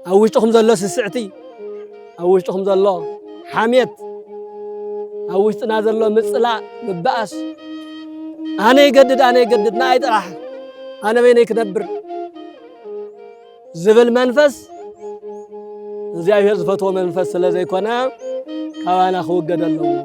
أوجتكم زلوا سسعتي أوجتكم زلوا حميت أوجتنا زلوا مصلاء مبأس أنا يقدد نايد راح أنا بينك دبر زبل منفس زي يزفتوا منفس لزي كنا كوانا خو قدلو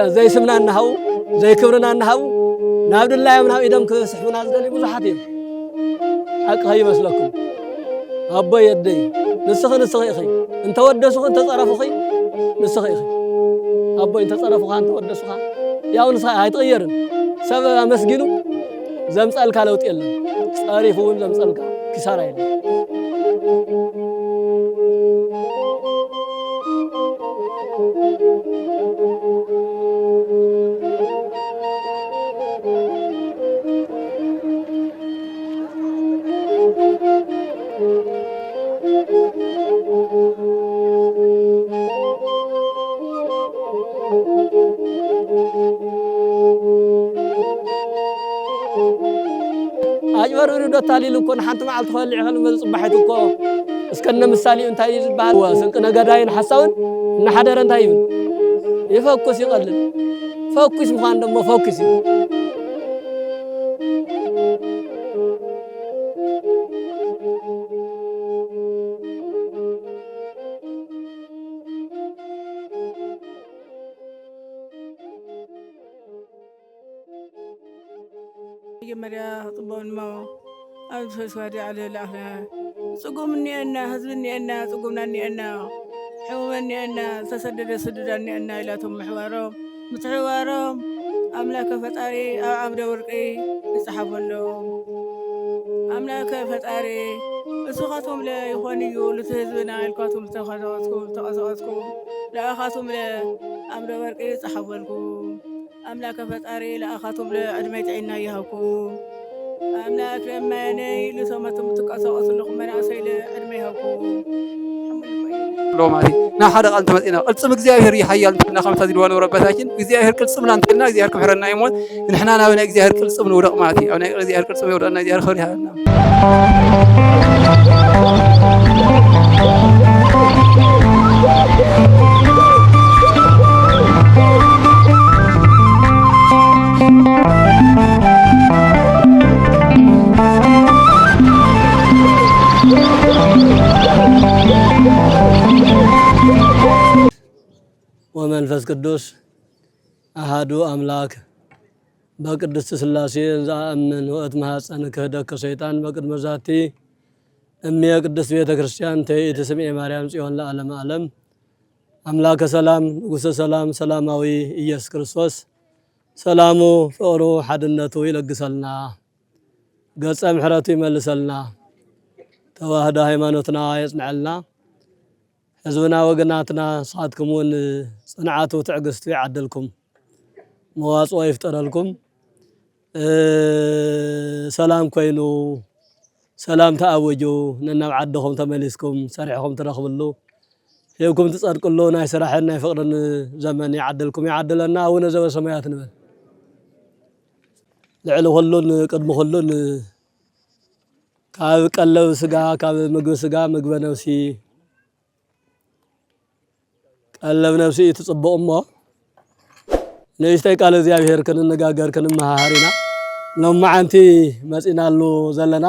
زي سمنا النهو زي كبرنا النهو نعبد الله يمنهو إدم كسحبنا زدلي بزحاتهم أقهي مسلكم أبا يدي نسخي أخي انت ودسوخ انت تصرف أخي نسخي أخي أبا انت تصرف أخي انت ودسوخ ياو نسخي هاي تغيرن سبب مسجنو زمسألك لو تقل صارفون زمسألك كسارة يلي أجبر ورد التالي لكون حنت مع التخلي خلوا من صباحتكو اسكن مثالي انت يزبال وسنقنا غداين حساون نحدر انت يبن يفوكس يقلل فوكس مخان دمو فوكس مجمريا طبون ما أنفس وادي على الأخرى سقومني أنا هزبني أنا سقومني أنا حومني أنا تسددني أنا إلى ثم محوارهم متحوارهم أملاك فتاري أو عبد ورقي يسحب لهم أملاك فتاري سخاتهم لا يخونيو لتهزبنا الكاتم تقاطعتكم لا أخاتهم لا عبد ورقي يسحب لكم أملاك فتاري لأخاتهم لعدميت عنا يهوكم أملاك لما يني لسومتهم تقاطعوا لكم من أسيل عدمي يهوكم لو ماري نا حدا قال تمتنا قلصم እግዚአብሔር ይحيال እንትና خمسة ዚልዋን ወረበታችን እግዚአብሔር ቅልጽም ናንተና እግዚአብሔር ክብረና ይሞት እንحنا ናብና እግዚአብሔር ቅልጽም ነው ደቅማቲ አው ናይ እግዚአብሔር ቅልጽም ይወዳና እግዚአብሔር ኸሪ ሃልና ومنفس قدوس أحدو أملاك بقدس سلاسي زأمن وقت محاسن كهدك شيطان بقد مزاتي أمي قدس بيت كريستيان تي تسمي مريم سيون لعالم عالم أملاك سلام نقص سلام سلاماوي إياس كريستوس سلامو فورو حدنتو يلقسلنا قصة محراتو يملسلنا تواهد هيمانوتنا يسمعلنا حزبنا وقناتنا صادكمون صنعاتو تعقستو يعدلكم مواصو يفتر لكم سلام كوينو سلام تأوجو ننو عدهم تمليسكم سريعكم ترخبلو يوكم تصدقلو ناي سراحنا يفقرن زمن يعدلنا ونا زو سمايات نبل لعلو هلون قدمو هلون كاب قلب سغا كاب مغب سغا مغب نفسي قلب نفسي تصبو امه نيشتي قال እግዚአብሔር ከነጋገር ከነማሃሪና ነው ማዓንቲ መጽናሉ ዘለና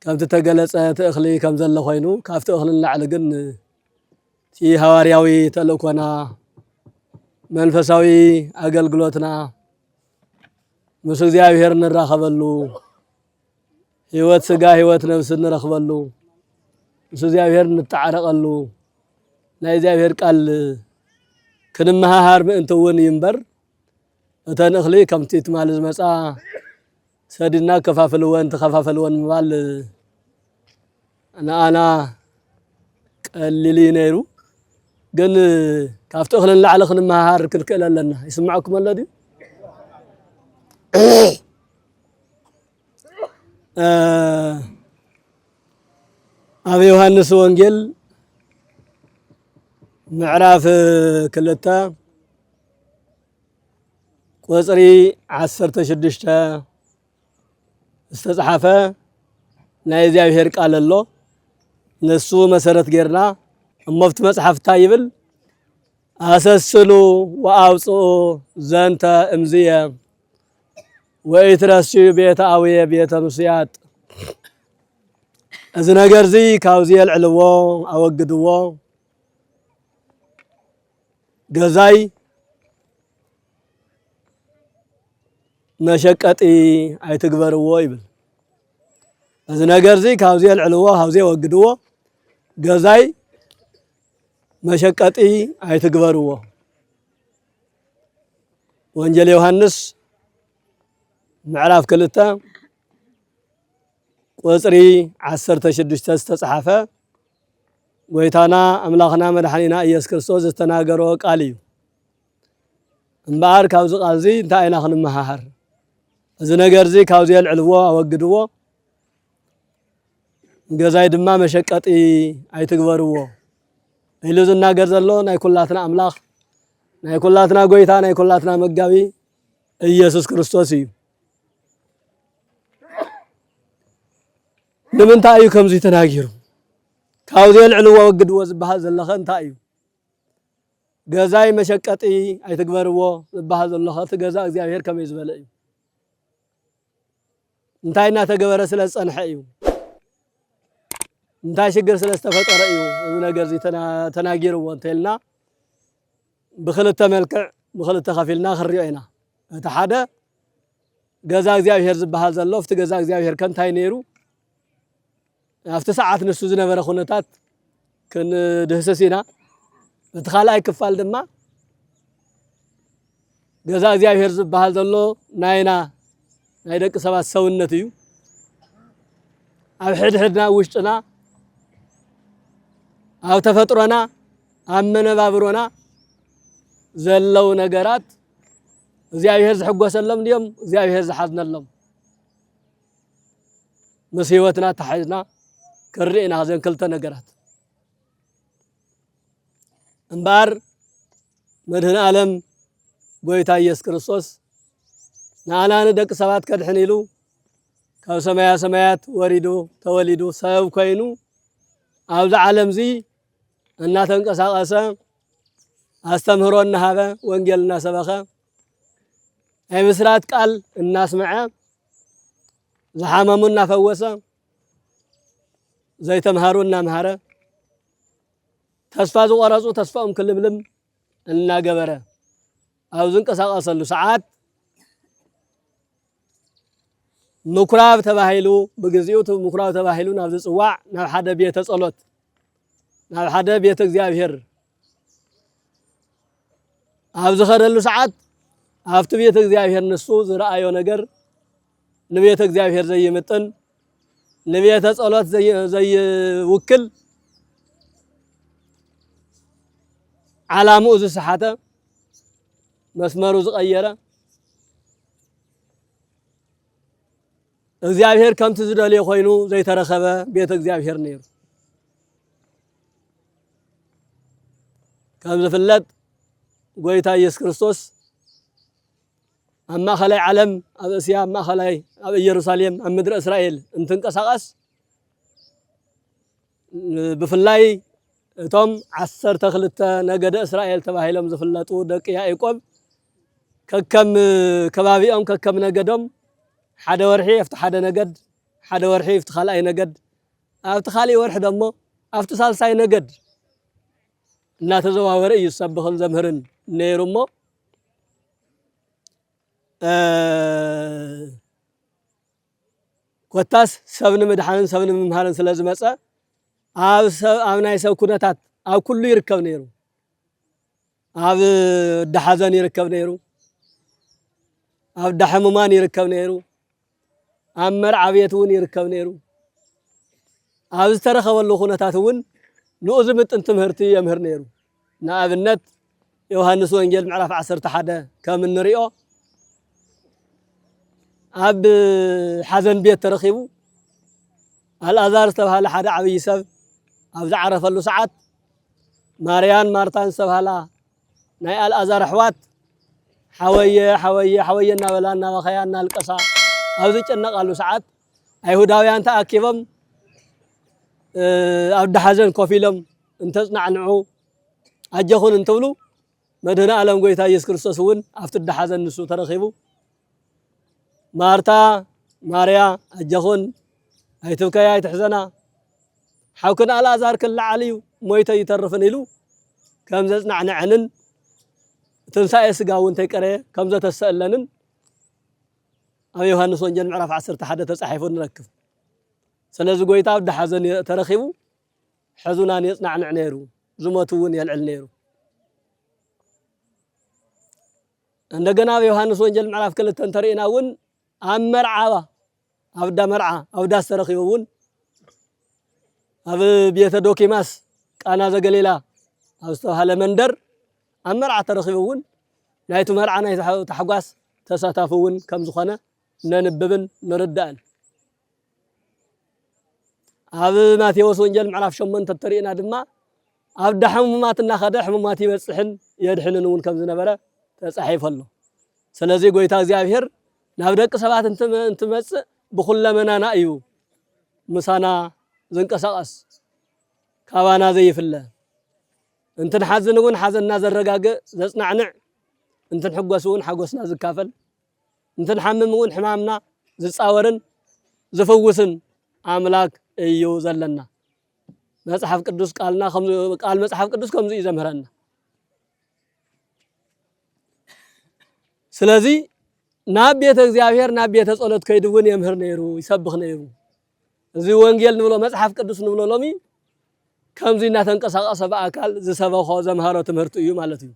ከምት ተገለጸ ተእኽሊ ከም ዘለ ኮይኑ ካፍቲ እኽልን ላዕሊ ግን ቲ ሐዋርያዊ ተልእኮና መንፈሳዊ አገልግሎትና ምስ እግዚአብሔር ንራኸበሉ ህይወት ስጋ ህይወት ነፍስ ንረኽበሉ ምስ እግዚአብሔር ንተዓረቀሉ ናይ እግዚአብሔር ቃል كنمهار بأنتون ينبر እተንእኽሊ ከምቲ ትማል ዝመፃ ሰዲድና ከፋፈልወን ተኸፋፈልወን ምባል ኣና ቀሊል ነይሩ ግን ካብቲ እኽሊ ንላዕሊ ክንመሃር ክንክእል ኣለና ይስምዓኩም ኣሎ ድዩ ኣብ ዮሐንስ ወንጌል ምዕራፍ 2 ቁጽሪ 16 ዝተጻሕፈ ናይ እግዚአብሔር ቃል ኣሎ ነሱ መሰረት ጌርና እሞፍት መጽሐፍ ታይብል አሰስሉ ወአውጽኡ ዘንተ እምዝየ ወይትረስዩ ቤተ አውየ ቤተ ምስያጥ እዚ ነገር እዚ ካብዚ የልዕልዎ አወግድዎ ገዛይ መሸቀጢ አይትግበርዎ ይብል እዚ ነገር እዚ ካብዚ የልዕልዎ ካብዚ አወግድዎ ገዛይ መሸቀጢ አይትግበርዎ ወንጌል ዮሐንስ ምዕራፍ 2 ቁጽሪ 16 ዝተጻሕፈ ጎይታና አምላኽና መድኃኒና ኢየሱስ ክርስቶስ ዝተናገሮ ቃል እዩ እምበኣር ካብዚ ቃል እዚ እንታይ ኢና ክንመሃር እዚ ነገር እዚ ካብዚ የልዕልዎ አወግድዎ ገዛይ ድማ መሸቀጢ አይትግበርዎ ኢሉ ዝናገር ዘሎ ናይ ኩላትና አምላኽ ናይ ኩላትና ጎይታ ናይ ኩላትና መጋቢ ኢየሱስ ክርስቶስ እዩ ንምንታይ እዩ ከምዚ ተናጊሩ ካብዚ የልዕልዎ አወግድዎ ዝበሃል ዘለኸ እንታይ እዩ ገዛይ መሸቀጢ አይትግበርዎ ዝበሃል ዘለኸ እቲ ገዛ እግዚአብሔር ከመይ ዝበለ እዩ እንታይ እናተገበረ ስለ ዝጸንሐ እዩ እንታይ ሽግር ስለ ዝተፈጠረ እዩ እዚ ነገር እዚ ተናጊርዎ እንተልና ብክልተ መልክዕ ብክልተ ከፊልና ክሪኦ ኢና እቲ ሓደ ገዛ እግዚአብሔር ዝበሃል ዘሎ ፍቲ ገዛ እግዚአብሔር ከንታይ ነይሩ ኣብቲ ሰዓት ንሱ ዝነበረ ኩነታት ክንድህስስ ኢና እቲ ካልኣይ ክፋል ድማ ገዛ እግዚአብሔር ዝበሃል ዘሎ ናይና ናይ ደቂ ሰባት ሰውነት እዩ ኣብ ሕድሕድና ውሽጥና ኣብ ተፈጥሮና ኣብ መነባብሮና ዘለው ነገራት እግዚአብሔር ዝሕጎሰሎም ድዮም እግዚአብሔር ዝሓዝነሎም ምስ ህይወትና ተሓይዝና ክርኢና ዘን ክልተ ነገራት እምበር መድህን ዓለም ጎይታ ኢየሱስ ክርስቶስ ንኣና ንደቂ ሰባት ከድሕን ኢሉ ካብ ሰማያ ሰማያት ወሪዱ ተወሊዱ ሰብ ኮይኑ ኣብዚ ዓለም እዚ እናተንቀሳቀሰ አስተምህሮ እናሃበ ወንጌል እናሰበኸ ናይ ምስራት ቃል እናስመዐ ዝሓመሙ እናፈወሰ ዘይተምሃሩ እናምሃረ ተስፋ ዝቆረጹ ተስፋኦም ክልምልም እናገበረ ኣብ ዝንቀሳቀሰሉ ሰዓት ምኩራብ ተባሂሉ በግዚኡ ምኩራብ ተባሂሉ ናብ ዝጽዋዕ ናብ ሓደ ቤተ ጸሎት ናብ ሓደ ቤተ እግዚአብሔር ኣብ ዝኸደሉ ሰዓት ኣብቲ ቤተ እግዚአብሔር ንሱ ዝረአዮ ነገር ንቤተ እግዚአብሔር ዘይምጥን ንቤተ ጸሎት ዘይውክል ዓላምኡ ዝሰሓተ መስመሩ ዝቀየረ እግዚአብሔር ከምቲ ዝደልዮ ኮይኑ ዘይተረኸበ ቤተ እግዚአብሔር ነይሩ ከም ዝፍለጥ ጎይታ ኢየሱስ ክርስቶስ ኣብ ማእኸላይ ዓለም ኣብ እስያ ኣብ ማእኸላይ ኣብ ኢየሩሳሌም ኣብ ምድሪ እስራኤል እንትንቀሳቀስ ብፍላይ እቶም 12 ነገደ እስራኤል ተባሂሎም ዝፍለጡ ደቂ ያዕቆብ ከከም ከባቢኦም ከከም ነገዶም ሓደ ወርሒ ኣብቲ ሓደ ነገድ ሓደ ወርሒ ኣብቲ ካልኣይ ነገድ ኣብቲ ካልኣይ ወርሒ ደሞ ኣብቲ ሳልሳይ ነገድ እናተዘዋወረ እዩ ዝሰብኽን ዘምህርን ነይሩ እሞ ኮታስ ሰብ ንምድሓንን ሰብ ንምምሃርን ስለ ዝመፀ ኣብ ናይ ሰብ ኩነታት ኣብ ኩሉ ይርከብ ነይሩ ኣብ ዳሓዘን ይርከብ ነይሩ ኣብ ዳሕሙማን ይርከብ ነይሩ ኣብ መርዓ ቤት እውን ይርከብ ነይሩ ኣብ ዝተረኸበሉ ኩነታት እውን ንኡ ዝምጥን ትምህርቲ የምህር ነይሩ ንኣብነት ዮሐንስ ወንጌል ምዕራፍ 11 ከም እንሪኦ ኣብ ሓዘን ቤት ተረኺቡ አልዓዛር ዝተባሃለ ሓደ ዓብይ ሰብ ኣብ ዝዓረፈሉ ሰዓት ማርያን ማርታን ዝተባሃላ ናይ አልዓዛር ኣሕዋት ሓወየ እናበላ እናበኸያ እናልቀሳ ኣብ ዝጨነቃሉ ሰዓት ኣይሁዳውያን ተኣኪቦም ኣብ ዳሓዘን ኮፍ ኢሎም እንተጽናዕንዑ ኣጀኹን እንትብሉ መድህነ ዓለም ጎይታ ኢየሱስ ክርስቶስ እውን ኣብቲ ዳሓዘን ንሱ ተረኺቡ ማርታ ማርያ ኣጀኹን ኣይትብከያ ኣይትሕዘና ሓውክን አልዓዛር ክለዓል እዩ ሞይተ ይተርፍን ኢሉ ከም ዘጽናዕንዕንን ትንሳኤ ስጋ እውን ተይቀረየ ከም ዘተሰአለንን ኣብ ዮሐንስ ወንጌል ምዕራፍ 11 ተጻሒፉ ንረክብ ስለዚ ጎይታ ኣብ ዳሓዘን ተረኺቡ ሕዙናን የጽናዕንዕ ነይሩ ዝሞቱ እውን የልዕል ነይሩ እንደገና በዮሐንስ ወንጌል ምዕራፍ 2 ተሪእና እውን ኣብ መርዓባ ኣብ ዳ መርዓ ኣብ ዳስ ተረኺቡ እውን ኣብ ቤተ ዶኪማስ ቃና ዘገሊላ ኣብ ዝተባሃለ መንደር ኣብ መርዓ ተረኺቡ እውን ናይቲ መርዓ ናይ ተሓጓስ ተሳታፉ እውን ከም ዝኾነ ነንብብን ንርዳእን ኣብ ማቴዎስ ወንጌል ምዕራፍ 8 ተሪእና ድማ ኣብ ዳሕሙማት እናኸደ ሕሙማት ይበጽሕን የድሕንን እውን ከም ዝነበረ ተጻሒፉ ኣሎ ስለዚ ጎይታ እግዚአብሔር ናብ ደቂ ሰባት እንትመጽእ ብኹለመናና እዩ ምሳና ዝንቀሳቀስ ካባና ዘይፍለ እንትንሓዝን እውን ሓዘንና ዘረጋግእ ዘጽናዕንዕ እንትንሕጎስ እውን ሓጎስና ዝካፈል እንትንሓምም እውን ሕማምና ዝጻወርን ዝፍውስን ኣምላክ እዩ ዘለና መጽሐፍ ቅዱስ ቃልና ቃል መጽሐፍ ቅዱስ ከምዚ እዩ ዘምህረና ስለዚ ናብ ቤተ እግዚአብሔር ናብ ቤተ ጸሎት ከይዱ እውን የምህር ነይሩ ይሰብኽ ነይሩ እዚ ወንጌል ንብሎ መጽሐፍ ቅዱስ ንብሎ ሎሚ ከምዚ እናተንቀሳቀሰ በአካል ዝሰበኾ ዘምሃሮ ትምህርቲ እዩ ማለት እዩ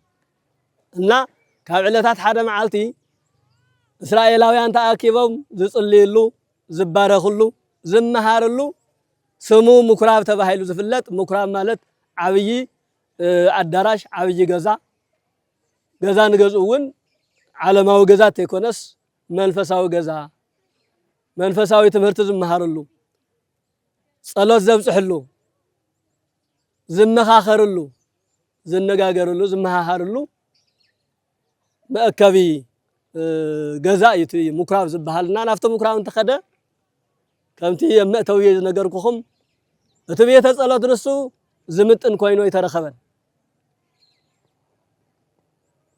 እና ካብ ዕለታት ሓደ መዓልቲ እስራኤላውያን ተኣኪቦም ዝጽልይሉ ዝባረኽሉ ዝመሃርሉ ስሙ ምኩራብ ተባሂሉ ዝፍለጥ ምኩራብ ማለት ዓብይ አዳራሽ ዓብይ ገዛ ንገዝኡ እውን ዓለማዊ ገዛ ተይኮነስ መንፈሳዊ ገዛ መንፈሳዊ ትምህርቲ ዝመሃርሉ ጸሎት ዘብጽሕሉ ዝመኻኸርሉ ዝነጋገርሉ ዝመሃሃርሉ መእከቢ ገዛ እዩ ምኩራብ ዝበሃልና ናፍቶ ምኩራብ እንተኸደ ከምቲ የመእተው ዝነገርኩኹም እቲ ቤተ ጸሎት ንሱ ዝምጥን ኮይኑ ይተረኸበን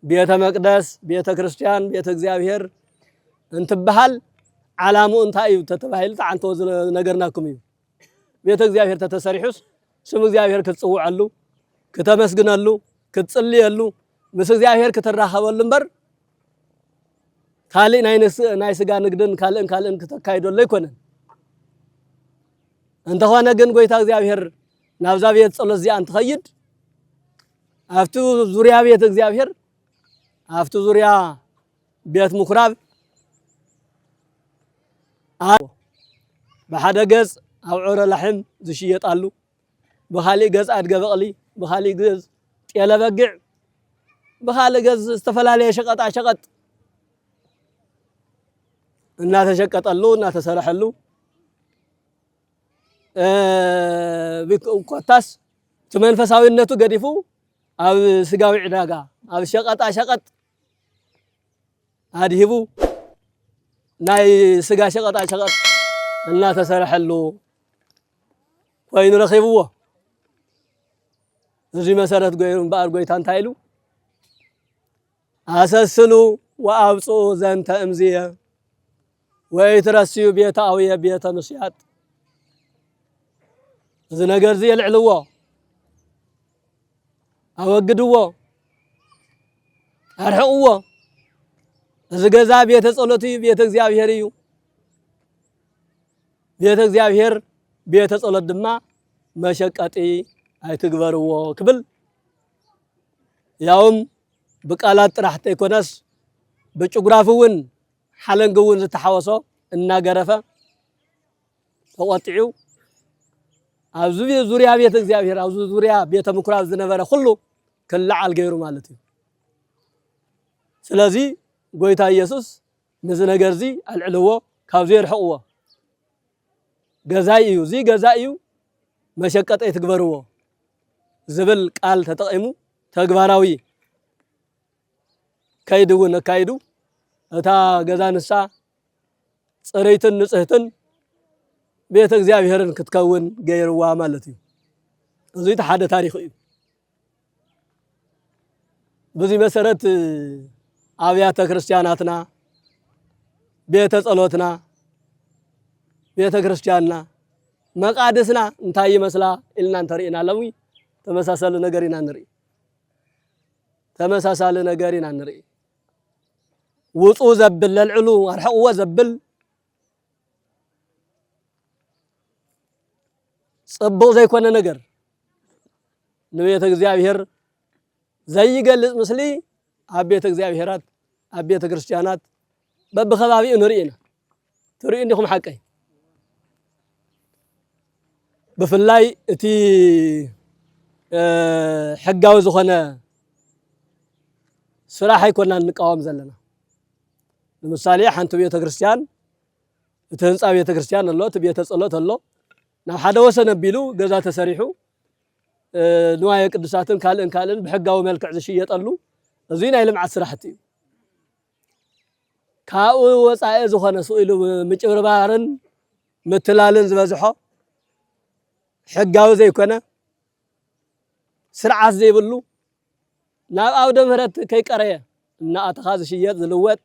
ቤተ መቅደስ ቤተ ክርስቲያን ቤተ እግዚአብሔር እንትበሃል ዓላማው እንታይ እዩ ተተባሂሉ ተዓንቶ ነገርናኩም እዩ ቤተ እግዚአብሔር ተተሰሪሑስ ስም እግዚአብሔር ክትጽውዓሉ ከተመስግነሉ ክትጽልየሉ ምስ እግዚአብሔር ክትራኸበሉ እምበር ካልእ ናይ ስጋ ንግድን ካልእን ክትካይደሉ ኣይኮነን እንተኾነ ግን ጎይታ እግዚአብሔር ናብዛ ቤት ጸሎት እዚኣ እንትኸይድ ኣብቲ ዙርያ ቤት እግዚአብሔር ኣብቲ ዙርያ ቤት ምኩራብ ብሓደ ገጽ ኣብዑረ ላሕም ዝሽየጣሉ ብኻሊእ ገጽ ኣድገ በቕሊ ብኻሊእ ገጽ ጤለ በጊዕ ብኻሊእ ገጽ ዝተፈላለየ ሸቐጣ ሸቐጥ እናተሸቀጠሉ እናተሰረሐሉ ኮታስ መንፈሳዊነቱ ገዲፉ ኣብ ስጋዊ ዕዳጋ ኣብ ሸቐጣ ሸቐጥ ኣድሂቡ ናይ ስጋ ሸቐጣ ሸቐጥ እናተሰረሐሉ ኮይኑ ረኺብዎ እዚ መሰረት እምበኣር ጎይታ እንታይ ኢሉ ኣሰስሉ ወአብጽኡ ዘንተ እምዝየ ወይትረስዩ ቤተ ኣውየ ቤተ ምስያጥ እዚ ነገር እዚ የልዕልዎ ኣወግድዎ ኣርሕቕዎ እዚ ገዛ ቤተ ጸሎት እዩ ቤተ እግዚአብሔር እዩ ቤተ እግዚአብሔር ቤተ ጸሎት ድማ መሸቀጢ ኣይትግበርዎ ክብል ያውም ብቃላት ጥራሕ ተይኮነስ ብጭጉራፍ እውን حلنقون زتحوسو الناقرفة تقطعو أبزو زوريا بيت እግዚአብሔር أبزو زوريا بيت مكراب زنبرة كله كل على غيره مالتي سلازي قويتا يسوس نزنا جرزي العلوة كابزير حقوة جزائيو زي جزائيو مشقة يتكبروه زبل قال تطعمو تكبراوي كايدو نكايدو اتا جزانسا صريتن نصهتن بيت እግዚአብሔርን ክትከውን ገይርዋ ማለት እዩ እዙይ ተሓደ ታሪኽ እዩ በዚህ መሰረት አብያተ ክርስቲያናትና ቤተ ጸሎትና ቤተ ክርስቲያንና መቃደስና እንታይ ይመስላ ኢልና እንተሪና ለሙ ተመሳሳለ ነገርና እንሪ ተመሳሳለ ነገርና እንሪ ውጡ ዘብል ለልዕሉ አርሐው ዘብል ጽቡቅ ዘይኮነ ነገር ንቤተ እግዚአብሔር ዘይገልጽ ምስሊ አቤተ እግዚአብሔራት አቤተ ክርስቲያናት በበኸባቢኡ ንሪኢና ትሪኡ እንዲኩም ሐቀይ بفلاي اتي حقاو زخونه صراحه يكوننا نقاوم زلنا لمثالي حنت بيت كريستيان تهنصا بيت كريستيان الله تبيت ጸሎት الله نا حدا وسن بيلو غزا تسريحو نوايا قدساتن كالن بحقاو ملكع زشيطلو ازينا يلمع سراحتي كاو وصاي زخونه سئلو مጭብርባርን متلالن زبزحو حقاو زيكونه سرعه زيبلو ناب عود مهرت كيقريه ان اتخاذ شيط زلوت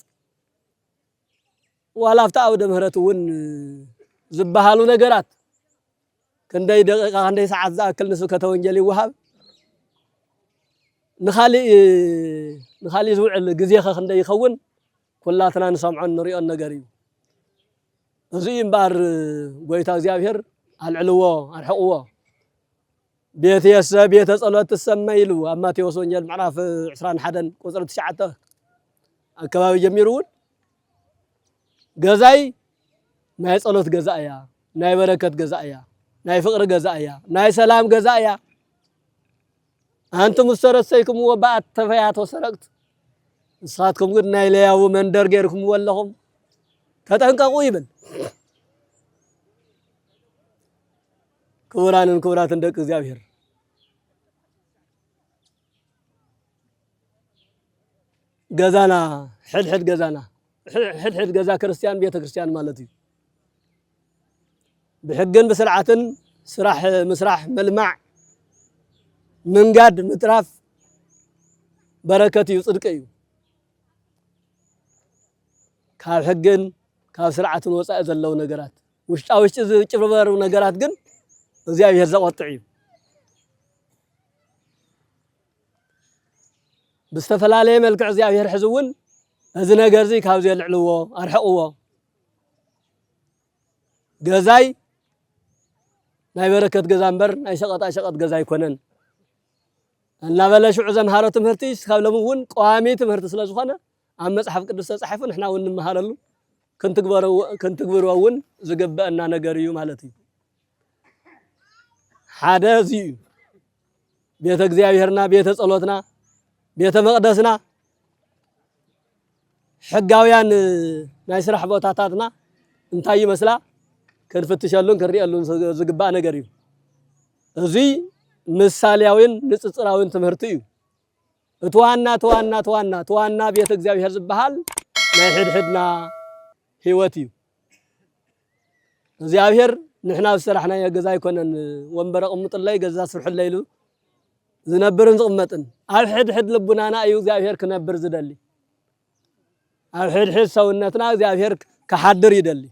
ولا فتا عود مهرت ون زبحالو ነገራት كندي دقيقه كندي ساعات زاكل نسو كتونجل يوهب نخالي زوعل غزيخه كندي يخون كلاتنا نسمعون نريو النجر እዩ እዚህ እምባር ጎይታ እግዚአብሔር አልዕልዎ አርሐቅዎ ቤት የሰብ ቤተ ጸሎት ተሰማይሉ አማቴዎስ ወንጌል ምዕራፍ 21 ቁጥር 9 አካባቢ ጀሚሩን ገዛይ ናይ ጸሎት ገዛያ ናይ በረከት ገዛያ ናይ ፍቅር ገዛያ ናይ ሰላም ገዛያ አንተ ሙስተረሰይኩም ወባአት ተፈያቶ ሰረቅት ንሳትኩም ግን ናይ ለያው መንደር ገርኩም ወለኹም ተጠንቀቁ ይብል ክብራት እንደቅ እግዚአብሔር ገዛና ሕድሕድ ገዛና ሕድሕድ ገዛ ክርስቲያን ቤተ ክርስቲያን ማለት እዩ بحقن بسرعتن سراح مسراح ملمع منقاد متراف بركتي وصدق እዩ ካብ ሕግን ካብ ስርዓትን ወፃእ ዘለው ነገራት ውሽጣዊ ዝጭብረበሩ ነገራት ግን እግዚአብሔር ዘቆጥዕ እዩ ብስተፈላለየ መልክዕ እግዚአብሔር ሕዝውን እዚ ነገር እዚ ካብ ዘልዕልዎ አርሐቅዎ ገዛይ ናይ በረከት ገዛ እምበር ናይ ሸቀጣ ሸቀጥ ገዛ ይኮነን እና በለሽዑ ዘምሃሮ ትምህርቲ ካብለሙን ቋሚ ትምህርቲ ስለዝኾነ ኣብ መጽሐፍ ቅዱስ ተጻሒፉ ንሕና ውን እንመሃረሉ ክንትግበረውን ዝግበአና ነገር እዩ ማለት እዩ ሓደ እዚ ቤተ እግዚአብሔርና ቤተ ጸሎትና ቤተ መቅደስና ሕጋውያን ናይ ስራሕ ቦታታትና እንታይ ይመስላ ከንፍትሸሉን ከሪአሉን ዝግባእ ነገር እዩ እዚ ምሳሌያዊን ንጽጽራዊን ትምህርቲ እዩ እትዋና ቤተ እግዚአብሔር ዝባሃል ናይ ሕድሕድና ህይወት እዩ እግዚአብሔር ንሕና ስራሕና የገዛ ይኮነን ወንበረ ቅምጥላይ ገዛ ስርሕለይ ኢሉ ዝነብርን ዝቕመጥን ኣብ ሕድሕድ ልቡናና እዩ እግዚአብሔር ክነብር ዝደሊ ኣብ ሕድሕድ ሰውነትና እግዚአብሔር ከሓድር ይደሊ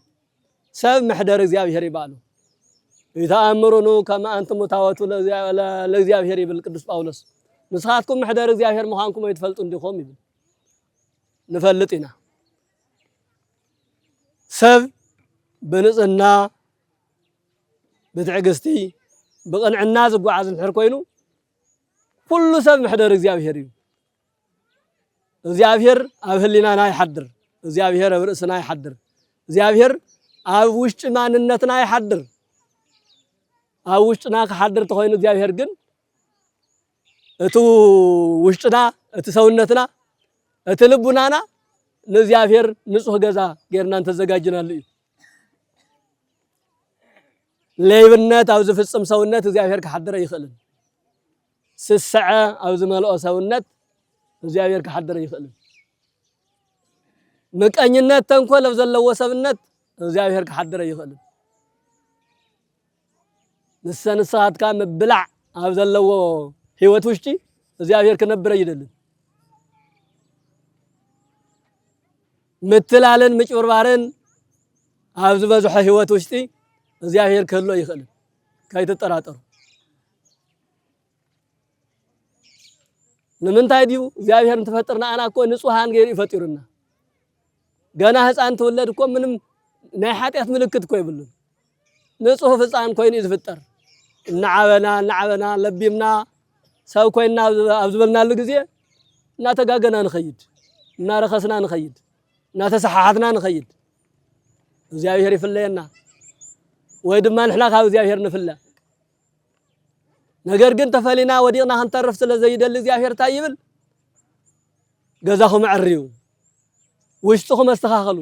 ሰብ محضر እግዚአብሔር ይባሉ ይተአምሩኑ ከመ አንቱም ታወቱ ለእግዚአብሔር ይብል ቅዱስ ጳውሎስ ንስኻትኩም محضر እግዚአብሔር መዃንኩም ይትፈልጡ እንዲኾም ይብል ንፈልጥና ሰብ በንጽህና በትዕግስቲ በቅንዕና ዝጓዓዝ እንድሕር ኮይኑ ኩሉ ሰብ محضر እግዚአብሔር እዩ እግዚአብሔር ኣብ ህሊናና ይሓድር እግዚአብሔር ብርእስና ይሐድር እግዚአብሔር ኣብ ውሽጥ ማንነትና ይሐድር ኣብ ውሽጥና ከሐድር ተኾይኑ እግዚአብሔር ግን እቱ ውሽጥና እቱ ሰውነትና እቱ ልቡናና ለእግዚአብሔር ንጹህ ገዛ ጌርና ተዘጋጅናል እዩ ለይብነት ኣብ ዝፍጽም ሰውነት እግዚአብሔር ከሐድር ይኽእልን ስስዐ ኣብ ዝመልኦ ሰውነት እግዚአብሔር ከሐድር ይኽእልን ምቀኝነት ተንኮል ኣብ ዘለዎ ሰብነት እግዚአብሔር ከሐድር ይኽእልን ንሰንሳትካ ምብላዕ ኣብ ዘለዎ ህይወት ውሽጢ እግዚአብሔር ከነብረ ይደልን ምትላልን ምጭብርባርን ኣብ ዝበዝሖ ህይወት ውሽጢ እግዚአብሔር ከሎ ይኽእል ካይተጠራጠሩ ንምንታይ ዲዩ እግዚአብሔር እንተፈጥርና አና እኮ ንጹሃን ገይሩ ይፈጥሩና ገና ህፃን ተወለድ እኮ ምንም ናይ ኃጢአት ምልክት እኮ ይብሉ ንጹህ ህፃን ኮይኑ ይዝፍጠር እናዓበና ለቢምና ሰው ኮይና ኣብ ዝበልናሉ ግዜ እናተጋገና ንኸይድ እናረኸስና ንኸይድ እናተሰሓሓትና ንኸይድ እግዚአብሔር ይፍለየና ወይ ድማ ንሕና ካብ እግዚአብሔር ንፍለ ነገር ግን ተፈሊና ወዲቅና ክንተርፍ ስለዘይደል እግዚአብሔር ታይ ይብል ገዛኹም ዕርዩ ውሽጥኹም አስተኻኸሉ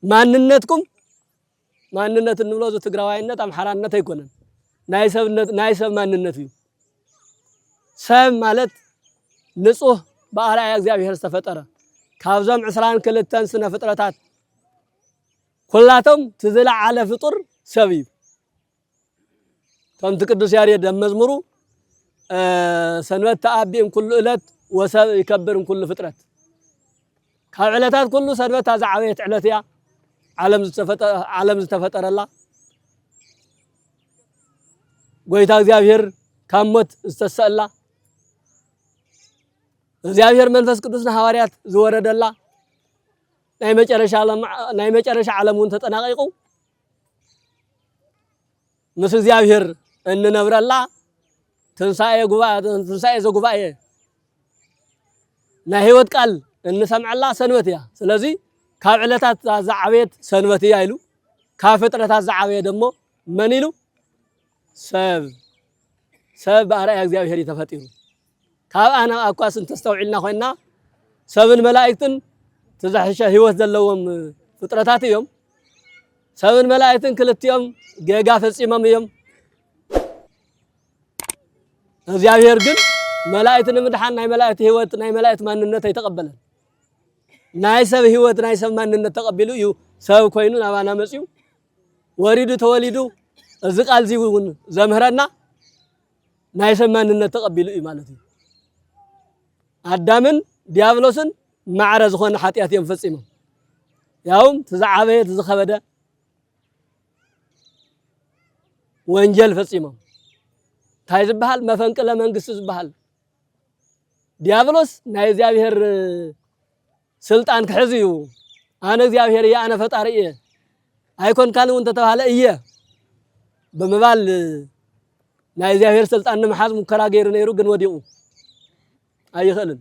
ማንነትኩም ማንነት እንብሎ ትግራዋይነት አምሐራነት አይኮነን ናይ ሰብ ማንነት እዩ ሰብ ማለት ንጹህ በአርአያ እግዚአብሔር ተፈጠረ ካብዞም 22 ስነ ፍጥረታት ኩላቶም ትዝለዓለ ፍጡር ሰብ እዩ ከምቲ ቅዱስ ያሬድ መዝሙሩ ሰንበት ተአቢም ኩሉ ዕለት ወሰብ ይከብርን ኩሉ ፍጥረት ካብ ዕለታት ኩሉ ሰንበት አዛዓበየት ዕለት እያ ዓለም ዝተፈጠረላ ጎይታ እግዚአብሔር ካብ ሞት ዝተሰአላ እግዚአብሔር መንፈስ ቅዱስ ሐዋርያት ዝወረደላ ናይ መጨረሻ ዓለሙን ተጠናቀቁ ምስ እግዚአብሔር እንነብረላ ትንሳኤ ዘጉባኤ ናይ ህይወት ቃል እንሰምዓላ ሰንበት እያ ስለዚህ ካብ ዕለታት ዛዓበየት ሰንበት እያ ኢሉ ካብ ፍጥረታት ዛዓበየ ደሞ መን ኢሉ ሰብ በአርአያ እግዚአብሔር ተፈጢሩ ካብ አና አኳስ እንተስተውዒልና ኮይና ሰብን መላእክትን ተዛሕሻ ህይወት ዘለዎም ፍጥረታት እዮም ሰብን መላእክትን ክልቲኦም ጌጋ ፈጺሞም እዮም እግዚአብሔር ግን መላእክትን ምድሓን ናይ መላእክት ህይወት ናይ መላእክት ማንነት አይተቀበለን ናይ ሰብ ህይወት ናይ ሰብ ማንነት ተቀቢሉ እዩ ሰብ ኮይኑ ናባና መጽዩ ወሪዱ ተወሊዱ እዚ ቃል ዚውን ዘምህረና ናይ ሰብ ማንነት ተቀቢሉ እዩ ማለት እዩ አዳምን ዲያብሎስን ማዕረ ዝኾነ ኃጢአት እዮም ፈጺሞም ያውም ተዛዓበየ ተዝኸበደ ወንጀል ፈጺሞም ታይ ዝበሃል መፈንቅለ መንግስት ዝበሃል ዲያብሎስ ናይ እግዚአብሔር ስልጣን ክሕዝዩ አነ እግዚአብሔር አነ ፈጣሪ አይኮን ካን ወንተ ተባለ በመባል ናይ እግዚአብሔር ስልጣን ንምሓዝ ሙከራ ገይሩ ነይሩ ግን ወዲቁ አይኸልን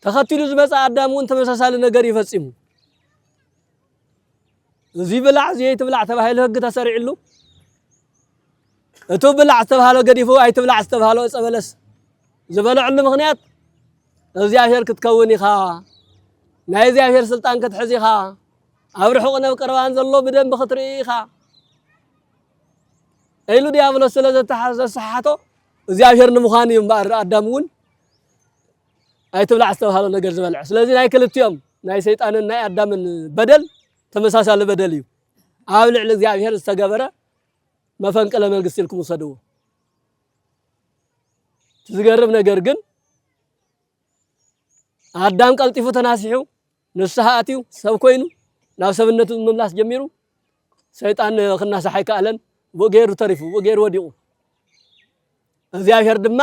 ተኸቲሉ ዝመጻ አዳሙን ተመሳሳለ ነገር ይፈጽሙ እዚ ብላዕ ዘይት ብላዕ ተባሂለ ህግ ተሰሪዕሉ እቱ ብላዕ ተባሂለ ገዲፉ አይትብላዕ ተባሂለ ጸበለስ ዝበለዕሉ ምኽንያት እግዚአብሔር ክትከውን ኢኻ ናይ እግዚአብሔር ስልጣን ክትሕዝ ኢኻ ኣብ ርሑቕ ነብቀርባን ዘሎ በደንብ ክትርኢ ኢኻ ኢሉ ዲያብሎስ ስለዘተሓሰሓቶ እግዚአብሔር ንምዃን እዩ እምበር አዳሙን አይትብላዕ ተባሂለ ነገር ዝበልዕ ስለዚህ ናይ ክልቲኦም ናይ ሰይጣንን ናይ አዳምን በደል ተመሳሳለ በደል እዩ ኣብ ልዕሊ እግዚአብሔር ዝተገበረ መፈንቅለ መንግስት ኢልኩም ወሰድዎ ዝገርም ነገር ግን አዳም ቀልጢፉ ተናሲሑ ንስሓ አትዩ ሰብ ኮይኑ ናብ ሰብነቱ መምላስ ጀሚሩ ሰይጣን ክናሳሓይ ካለን ወገሩ ተሪፉ ወገሩ ወዲቁ እግዚአብሔር ድማ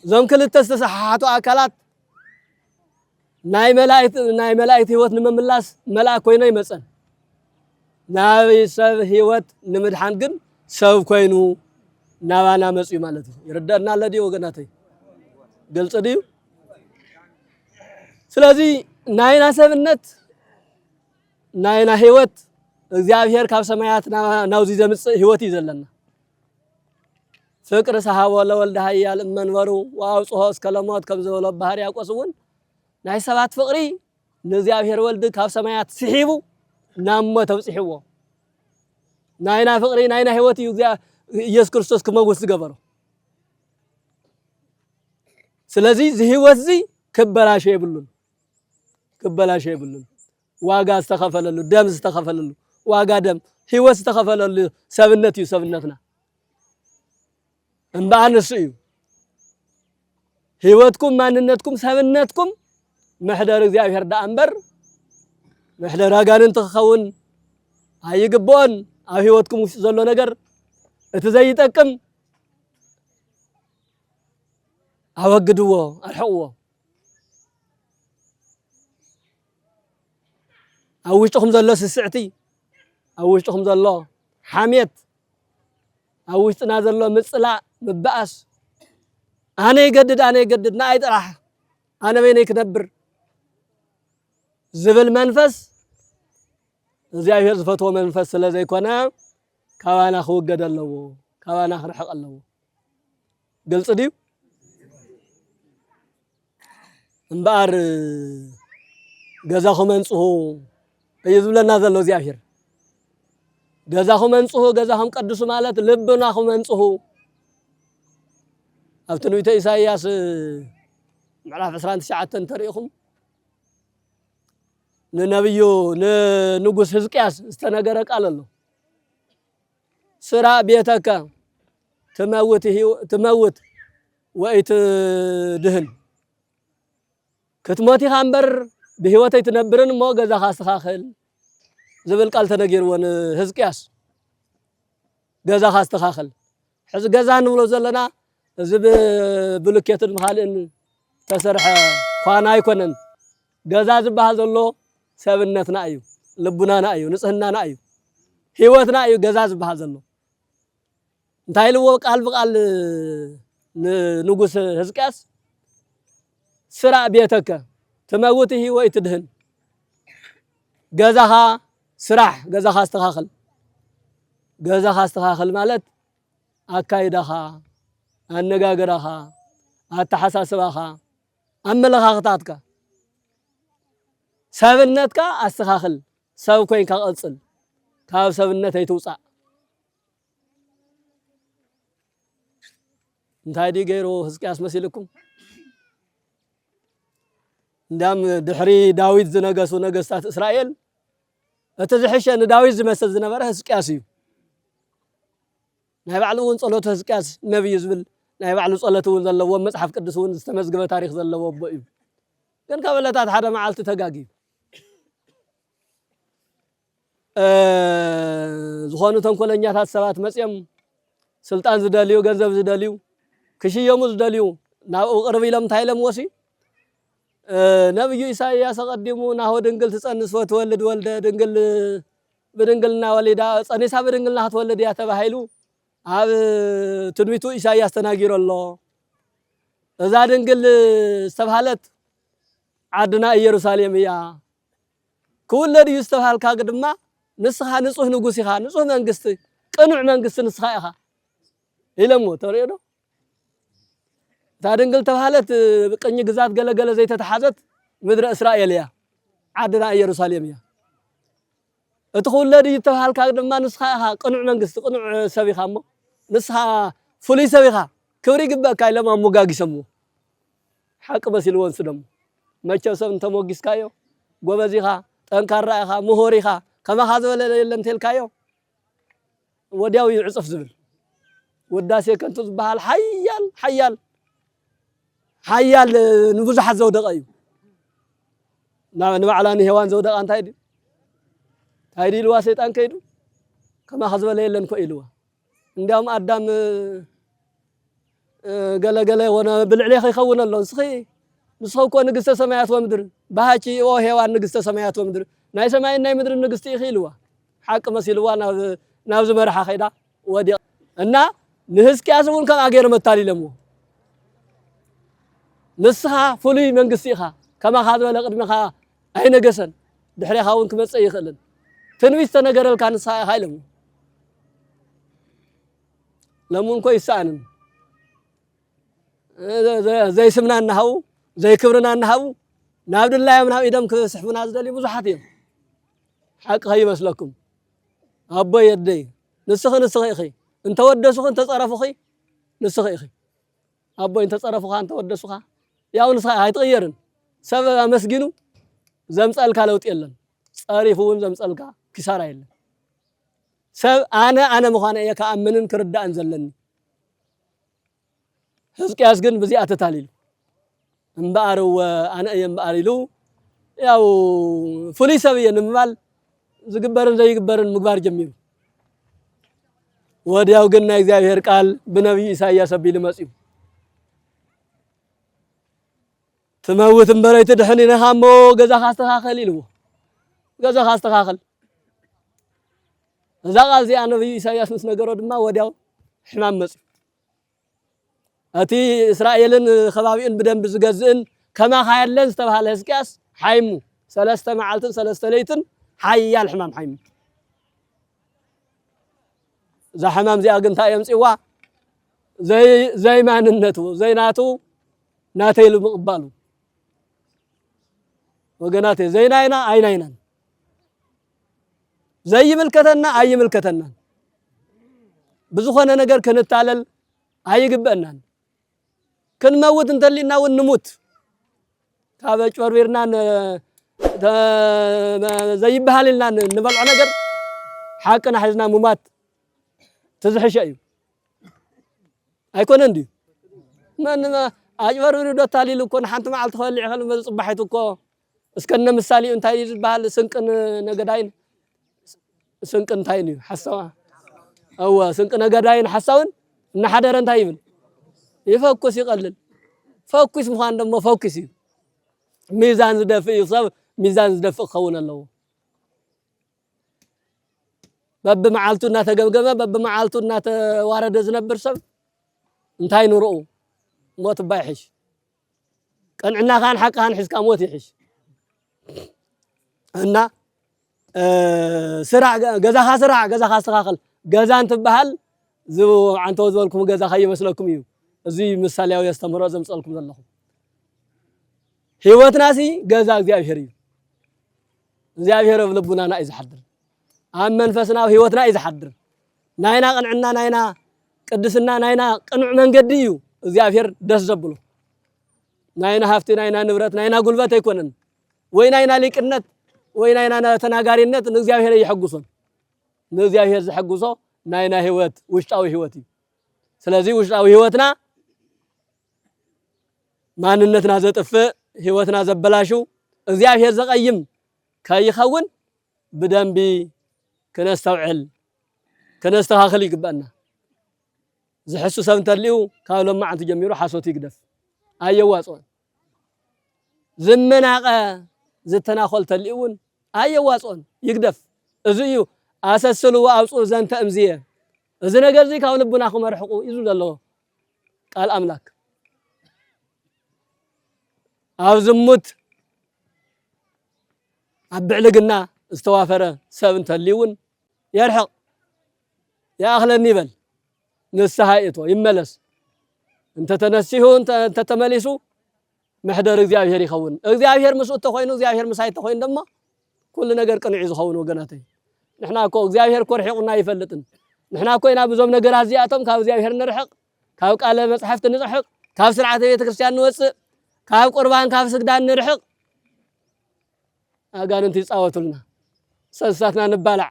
ዞም ክልተ ዝተሰሓሓቱ አካላት ናይ መላእክት ህይወት ንምምላስ መልአክ ኮይኑ ይመጸን ናይ ሰብ ህይወት ንምድሓን ግን ሰብ ኮይኑ ናባና መጽዩ ማለት ነው ይረዳና ለዲ ወገናተይ ግልጽ ዲዩ ስለዚህ ናይና ሰብነት ናይና ህይወት እግዚአብሔር ካብ ሰማያት ናውዚ ዘምጽእ ህይወት ይዘለና ፍቅር ሰሃቦ ለወልደ ኃያል መንበሩ ወአውጽሖ እስከ ለሞት ከም ዝበሎ ባህርያቆስ እውን ናይ ሰባት ፍቅሪ ንእግዚአብሔር ወልድ ካብ ሰማያት ስሒቡ ናሞ ተብጽሕዎ ናይና ፍቅሪ ናይና ህይወት ኢየሱስ ክርስቶስ ክመውት ዝገበሮ ስለዚህ ህይወት እዚ ክበላሽ ይብሉን ዋጋ ዝተከፈለሉ ደም ዝተከፈለሉ ዋጋ ደም ህይወት ዝተከፈለሉ ሰብነት እዩ ሰብነትና እምባንስ እዩ ህይወትኩም ማንነትኩም ሰብነትኩም محدر እግዚአብሔር ዳአምበር محدر አጋንንት ክኸውን አይግቦን ኣብ ህይወትኩም ውስጥ ዘሎ ነገር እቲ ዘይጠቅም አወግድዎ አርሕዎ አውሽጥኩም ዘሎ ስስዕቲ አውሽጥኩም ዘሎ ሓሜት አውሽጥና ዘሎ ምጽላእ ምባአስ አነ ይገድድ ናይ ጥራሕ አነ በይነይ ክነብር ዝብል መንፈስ እግዚአብሔር ዝፈትዎ መንፈስ ስለዘይኮነ ካባና ክውገድ ኣለዎ ካባና ክርሕቕ ኣለዎ ግልጽ ድዩ እምባር ገዛኹም መንጽሁ ይዝብለና ዘሎ እግዚአብሔር ገዛኹም መንጽሁ ገዛኹም ቀድሱ ማለት ልብናኹም መንጽሁ ኣብ ትንቢተ ኢሳይያስ ምዕራፍ 29 ተሪኢኹም ንነብዩ ንንጉስ ሕዝቅያስ ዝተነገረ ቃል ኣሎ ስራ ቤተከ ትመውት ወይትድህን ክትሞት ኢኻ እምበር ብህይወተይ ትነብርን እሞ ገዛኻ ኣስተኻኽል ዝብል ቃል ተነጊርዎ ንሕዝቅያስ ገዛኻ ኣስተኻኽል ሕዚ ገዛ ንብሎ ዘለና እዚ ብብሉኬትን ካልእን ተሰርሐ ኳና ኣይኮነን ገዛ ዝበሃል ዘሎ ሰብነትና እዩ ልቡናና እዩ ንጽህናና እዩ ህይወትና እዩ ገዛ ዝበሃል ዘሎ እንታይ ኢልዎ ቃል ብቃል ንንጉስ ሕዝቅያስ ስራ ቤተከ ትመውትሂ ወይ ትድህን ገዛኻ ስራሕ ገዛኻ አስተኻኽል ማለት አካይዳኻ አነጋገራኻ አተሐሳስባኻ አመለኻኽታትካ ሰብነትካ አስተኻኽል ሰብ ኮይንካ ቅጽል ካብ ሰብነት ኣይትውጻእ እንታይ ዲ ገይሮ ሕዝቅያስ መሲልኩም እንዳም ድሕሪ ዳዊት ዝነገሱ ነገስታት እስራኤል እቲ ዝሕሸ ንዳዊት ዝመስል ዝነበረ ሕዝቅያስ እዩ ናይ ባዕሉ እውን ጸሎት ሕዝቅያስ ነብይ ዝብል ናይ ባዕሉ ጸሎት እውን ዘለዎ መጽሐፍ ቅዱስ እውን ዝተመዝገበ ታሪክ ዘለዎ እዩ ግን ከበለታት ሓደ መዓልቲ ተጋጊ ዝኾኑ ተንኮለኛታት ሰባት መጽኦም ስልጣን ዝደልዩ ገንዘብ ዝደልዩ ክሽየሙ ዝደልዩ ናብኡ ቅርብ ኢሎም እንታይ ኢሎም ወሲ ነብዩ ኢሳይያስ ቀዲሙ ናሆ ድንግል ትጸንስ ወትወልድ ወልደ ድንግል በድንግልና ወሊዳ ጸኒሳ በድንግልና ትወልድ ያ ተባሂሉ ኣብ ትንቢቱ ኢሳይያስ ተናጊሩ ኣሎ እዛ ድንግል ዝተባሃለት ዓድና ኢየሩሳሌም እያ ክውለድ እዩ ዝተባሃልካ ድማ ንስኻ ንጹህ ንጉስ ኢኻ ንጹህ መንግስቲ ቅኑዕ መንግስቲ ንስኻ ኢኻ ኢለሞ ተሪእዶ ታድንግል ተባሃለት ቅኝ ግዛት ገለገለ ዘይተተሓዘት ምድረ እስራኤል እያ ዓድና ኢየሩሳሌም እያ እትኹለድ ይተባሃልካ ድማ ንስኻ ኢኻ ቅኑዕ መንግስቲ ቅኑዕ ሰብ ኢኻ እሞ ንስኻ ፍሉይ ሰብ ኢኻ ክብሪ ይግበአካ ኢሎም ኣሞጋጊሶሞ ሓቂ መሲልዎን ስደሞ መቸብ ሰብ እንተሞጊስካዮ ጎበዝ ኢኻ ጠንካራ ኢኻ ምሁር ኢኻ ከማኻ ዝበለ የለን ተልካዮ ወዲያው ይዕጽፍ ዝብል ወዳሴ ከንቱ ዝበሃል ሓያል ንብዙሓት ዘውደቀ እዩ ንባዕላኒ ሄዋን ዘውደቃ እንታይ ኢልዋ ሰይጣን ከይዱ ከማኻ ዝበለ የለን ኮ ኢልዋ እንዲያውም ኣዳም ገለገለ ሆነ ብልዕሌ ይኸውን ኣሎ ንስኺ ኮ ንግስተ ሰማያት ወምድር ባሃቺ ኦ ሄዋን ንግስተ ሰማያት ወምድር ናይ ሰማይን ናይ ምድር ንግስቲ ኢኺ ኢልዋ ሓቂ መሲልዋ ናብ ዝመርሓ ኸይዳ ወዲቕ እና ንሕዝቅያስ እውን ከም ኣገይሩ መታሊለምዎ ንስኻ ፍሉይ መንግስቲ ኢኻ ከማኻ ዝበለ ቅድሚኻ أي نجسن دحري خاون كمس أي خلن تنويست نجار الكان ساي هايلم لمون كويس سانن زي سمنا النهو زي كبرنا النهو نعبد الله يمنع إدم كسحبنا زدلي بزحاتهم حق هاي مسلكم أبا يدي نسخ أخي أنت ودسخ أنت تصرف أخي نسخ أخي أبا أنت تصرف أخي أنت ودسخ يا ونسخ هاي تغيرن سبب مسجنو زمس الكالوت يلن صارفون زمس الكا كسارة يلن سب أنا مخانة يا كأمنن كرد أنزلني هزك أسجن بزي أتتاليل مبارو أنا أيام باريلو ياو فليسة بيا نمال زجبرن زي جبرن مقبار جميل ودياو قلنا إخبار قال بنبي إسحاق سبيل مسيح تموت مبريت دحني نهامو جزا خاستخاخل يلو جزا خاستخاخل زغال زي أنا بي إسحاق مس نجرود ما ودياو حمام مسيح أتي إسرائيلن خبابين بدن بزجزن كما خيالن استبها لهزكاس حيمو ثلاثة معالتن ثلاثة ليتن حيا الحمام حيمو ذا حمام زي أجنتا يمسيوا زي ما ننتو زي ناتو ناتيلو مقبالو وجناتي زي ناينا أي ناينا زي ملكتنا أي ملكتنا بزخنا نجر كنت تعلل أي جبنا كن موت انتلينا ونموت كابج وربيرنا زي بحالنا نبلع نجر حاكنا حزنا ممات تزحش أيو أيكون عندي من أجبر وريدو تالي لو كون حنت معلت خالي خلوا ما صبحتو كو اسكن مثالي انت هاي بحال سنقن نجداين سنقن تايني حسوا أو سنقن نجداين حسون نحدرن تايبن يفوكس يقلل فوكس مخان دم فوكسي ميزان زدفع يصاب ميزان زدفع خون الله باب معالتو نا تجمجمه باب معالتو نا توارد زنبر سب انتاي نورو موت بايحش قنعنا كان حق كان حس كموت يحش እና ስራ ገዛኻ ስራ ገዛኻ አስተኻኽል ገዛን ትበሃል ዝው አንተ ወዝበልኩም ገዛኻ ይመስለኩም እዩ እዚ ምሳሌያዊ ያስተምሮ ዘምጸልኩም ዘለኹም ህይወትናሲ ገዛ እግዚአብሔር እዩ እግዚአብሔር ብልቡናና ይዝሐድር አብ መንፈስና ህይወትና ይዝሐድር ናይና ቅንዕና ናይና ቅድስና ናይና ቅኑዕ መንገዲ እዩ እግዚአብሔር ደስ ዘብሎ ናይና ሃፍቲ ናይና ንብረት ናይና ጉልበት አይኮነን ወይ ናይና ሊቅነት ወይ ናይና ተናጋሪነት እግዚአብሔር ይحጉሶን እግዚአብሔር ዝحጉሶ ናይና ህይወት ውሽጣዊ ህይወት እዩ ስለዚህ ውሽጣዊ ህይወትና ማንነትና ዘጥፍ ህይወትና ዘበላሹ እግዚአብሔር ዘቀይም ከይኸውን በደንብ ከነስተውዕል ከነስተኻኽል ይግባና ዝሕሱ ሰብ እንተልዩ ካብ ለማዓንቲ ጀሚሩ ሓሶት ይግደፍ አየዋጾን ዝመናቀ ዝተናኸል ተልዩን አየዋጾን ይግደፍ እዚዩ አሰስሉ አውጹ ዘንተ እምዚየ እዚ ነገር እዚ ካብ ልቡና ክመርሕቁ ይዙ ዘሎ ቃል አምላክ ኣብ ዝሙት ኣብ ብዕልግና ዝተዋፈረ ሰብ እንተልዩን يرحق يا أخلني يبل نسهايته يملس انت تنسيه انت تملسو محدر እግዚአብሔር ይኸውን እግዚአብሔር መስኡት ተኾይኑ እግዚአብሔር መሳይት ተኾይኑ ደማ ኩሉ ነገር ቅንዕ ዝኸውን ወገናተይ ንሕና እኮ እግዚአብሔር ኮርሒቁና ይፈልጥን ንሕና ኮይና ብዙም ነገር አዚያቶም ካብ እግዚአብሔር ንርሕቅ ካብ ቃለ መጽሐፍት ንጽሕቅ ካብ ስርዓተ ቤተ ክርስቲያን ንወጽእ ካብ ቁርባን ካብ ስግዳን ንርሕቅ አጋንንት ይጻወቱልና ሰንሳትና ንባላዕ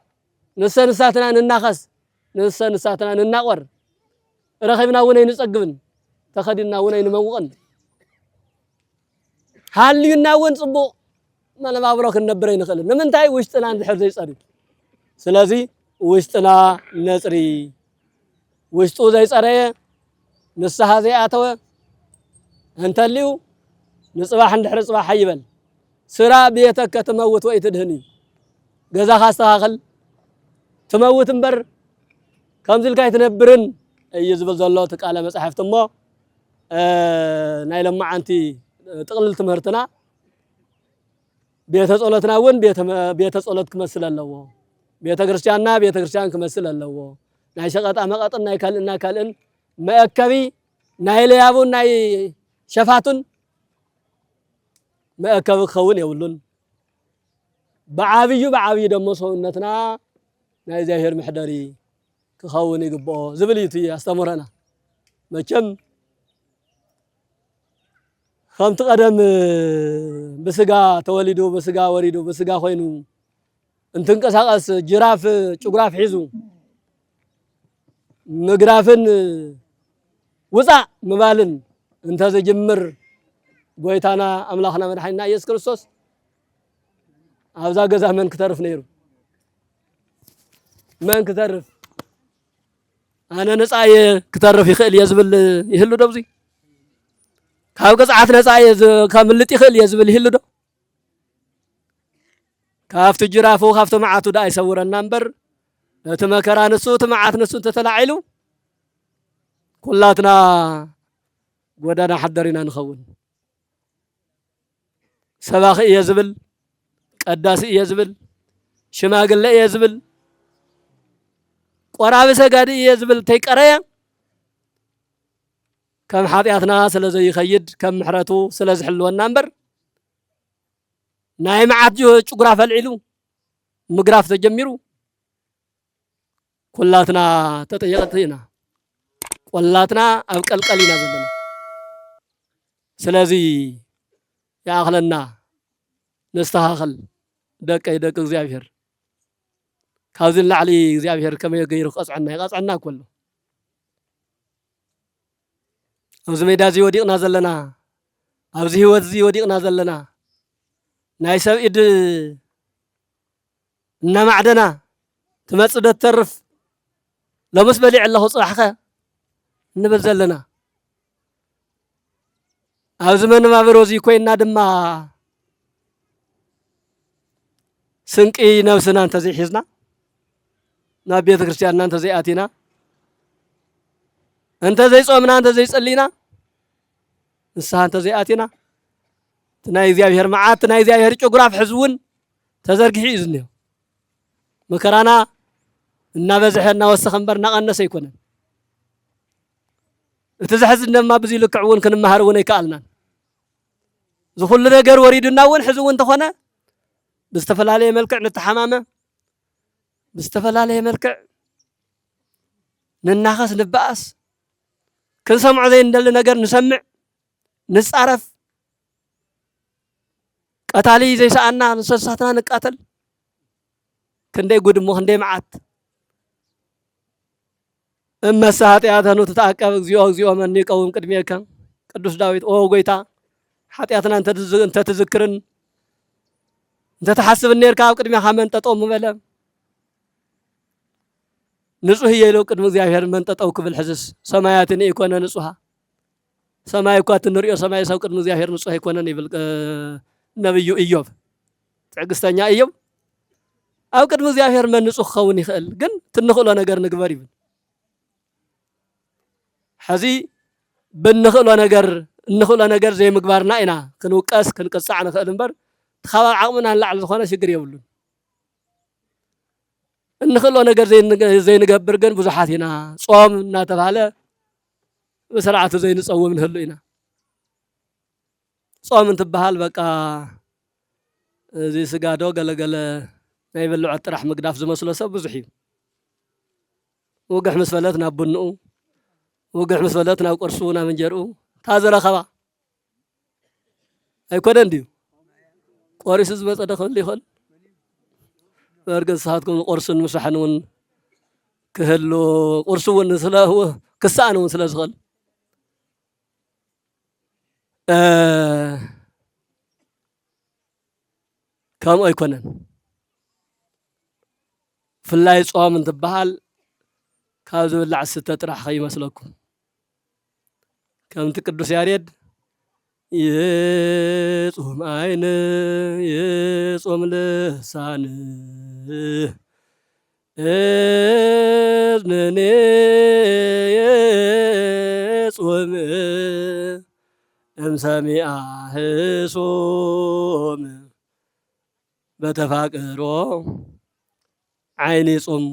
ንሰንሳትና ንናኸስ ንሰንሳትና ንናቆር ረኺብና ወነይ ንጸግብን ተኸዲና ወነይ ንመውቕን ሃልዩና ወን ጽቡቕ መለባብሮ ክንነብር ይንኽእል ንምንታይ ውሽጥና እንድሕር ዘይጸሪ ስለዚ ውሽጥና ነጽሪ ውሽጡ ዘይጸረየ ንስሓ ዘይኣተወ እንተልዩ ንጽባሕ እንድሕር ጽባሕ ይበል ስራ ቤተከ ትመውት ወይ ትድህን እዩ ገዛኻ አስተኻኽል ትመውት እምበር ከምዝልካ ይትነብርን እዩ ዝብል ዘሎ ቃለ መጽሐፍት እሞ ናይ ለማዓንቲ ጥቅልል ትምህርትና ቤተ ጸሎትና ወን ቤተ ጸሎት ክመስል ኣለዎ ቤተ ክርስቲያንና ቤተ ክርስቲያን ክመስል ኣለዎ ናይ ሸቀጣ መቀጥን ናይ ካልእን መአከቢ ናይ ለያቡን ናይ ሸፋቱን መአከብ ክኸውን የብሉን بعابي دمو ሰውነትና ናይ እግዚአብሔር ምሕደሪ ክኸውን ይግባኦ ዝብል እዩ ያስተምረና መቸም ከምቲ ቀደም በስጋ ተወሊዱ በስጋ ወሪዱ በስጋ ኮይኑ እንትንቀሳቀስ ጅራፍ ጭጉራፍ ሒዙ ምግራፍን ውፃ ምባልን እንተ ዘጅምር ጎይታና አምላኽና መድኃኒትና ኢየሱስ ክርስቶስ አብዛ ገዛ መን ከተርፍ ነይሩ መን ከተርፍ አነ ነፃየ ከተርፍ ይኽእል የዝብል ይህሉ ዶብዚ ካብ ገጽዓት ነፃየ ከምልጥ ይኽእል የዝብል ይህሉ ዶ ካፍቲ ጅራፉ ካፍቲ መዓቱ ዳ ይሰውረና እምበር እቲ መከራ ንሱ እቲ መዓት ንሱ ተተላዒሉ ኩላትና ጎዳና ሓደሪና ንኸውን ሰባኺ እየ ዝብል ቀዳሲ እየ ዝብል ሽማግለ እየ ዝብል ቆራቢ ሰጋዲ እየ ዝብል ተይቀረየ ከም ሓጢአትና ስለዘይኸይድ ከም ምሕረቱ ስለዝሕልወና እምበር ናይ መዓት ጭጉራፍ አልዒሉ ምግራፍ ተጀሚሩ ኩላትና ተጠየቅቲ ኢና ቆላትና ኣብ ቀልቀል ኢና ዘለና ስለዚ ያእኽለና ነስተኻኸል ደቀይ ደቅ እግዚአብሔር ካብዚ ላዕሊ እግዚአብሔር ከመይ ገይሩ ቀጽዐና ኩሉ ኣብዚ ሜዳ እዚ ወዲቕና ዘለና ኣብዚ ህይወት እዚ ወዲቕና ዘለና ናይ ሰብ ኢድ እናማዕደና ትመጽእ ዶ ትተርፍ ለምስ በሊዕ ኣለኹ ጽባሕኸ እንብል ዘለና ኣብዚ መነባበሮ እዚ ኮይና ድማ ስንቂ ነብስና እንተ ዘይሒዝና ናብ ቤተ ክርስቲያንና እንተ ዘይኣቲና እንተ ዘይጾምና እንተ ዘይጸሊና ንስሓ እንተ ዘይኣቲና ናይ እግዚአብሔር መዓት ናይ እግዚአብሔር ጭጉራፍ ሕዝውን ተዘርጊሑ እዩ ዝኒሆ መከራና እናበዝሐ እናወሰኸ እምበር እናቐነሰ ኣይኮነን እቲ ዝሕዝን ድማ ብዙ ልክዕ እውን ክንመሃር እውን ኣይከኣልናን ዝኹሉ ነገር ወሪዱና እውን ሕዚ እውን እንተኾነ ብዝተፈላለየ መልክዕ ንተሓማመ ብዝተፈላለየ መልክዕ ንናኸስ ንበኣስ ክንሰምዖ ዘይንደሊ ነገር ንሰምዕ ንፃረፍ ቀታሊ ዘይሰኣና ንሰሳትና ንቃተል ክንደይ ጉድ እሞ ክንደይ መዓት እመሰ ኃጢአተኑ ትተዓቀብ እግዚኦ እግዚኦ መኒ ይቀውም ቅድሜከ ቅዱስ ዳዊት ኦ ጎይታ ኃጢአትና እንተ ትዝክርን እንተ ተሓስብ ነርካ ኣብ ቅድሜኻ መን ጠጠው ምበለ ንጹህ እየ ኢሉ ቅድሚ እግዚአብሔር መን ጠጠው ክብል ሕዝስ ሰማያትን ኢኮነ ንጹሃ ሰማይ እኳ ትንሪኦ ሰማይ ሰብ ቅድሚ እግዚአብሔር ንጹህ ኣይኮነን ይብል ነብዩ ኢዮብ ትዕግስተኛ ኢዮብ ኣብ ቅድሚ እግዚአብሔር መን ንጹህ ክኸውን ይኽእል ግን ትንኽእሎ ነገር ንግበር ይብል ሕዚ እንኽእሎ ነገር ዘይምግባርና ኢና ክንውቀስ ክንቅፃዕ ንኽእል እምበር ትኻባብ ዓቕምና ንላዕሊ ዝኾነ ሽግር የብሉን እንኽእሎ ነገር ዘይንገብር ግን ብዙሓት ኢና ጾም እናተባሃለ ብስርዓቱ ዘይንፀውም ንህሉ ኢና ጾም እንትበሃል በቃ እዚ ስጋዶ ገለገለ ናይ በልዖ ጥራሕ ምግዳፍ ዝመስሎ ሰብ ብዙሕ እዩ ውግሕ ምስ በለት ናብ ቡንኡ ውግሕ ምስ በለት ናብ ቁርሱ ናብ እንጀርኡ ታዝረኸባ ኣይኮነን ድዩ ቆሪሱ ዝመፀ ዶ ክህሉ ይኽእል በርግጥ ንስኻትኩም ቁርስን ምሳሕን እውን ክህሉ ቁርሱ እውን ክሳኣን እውን ስለ ዝኽእል ከምኡ ኣይኮነን ፍላይ ጾም እንትበሃል ካብ ዝብላዕ ስተ ጥራሕ ከይመስለኩም ከምቲ ቅዱስ ያሬድ የጾም ዓይን የጾም ልሳን እዝንኔ የጾም እምሰሚዐ ህሶም በተፋቅሮ ዓይን ይጾም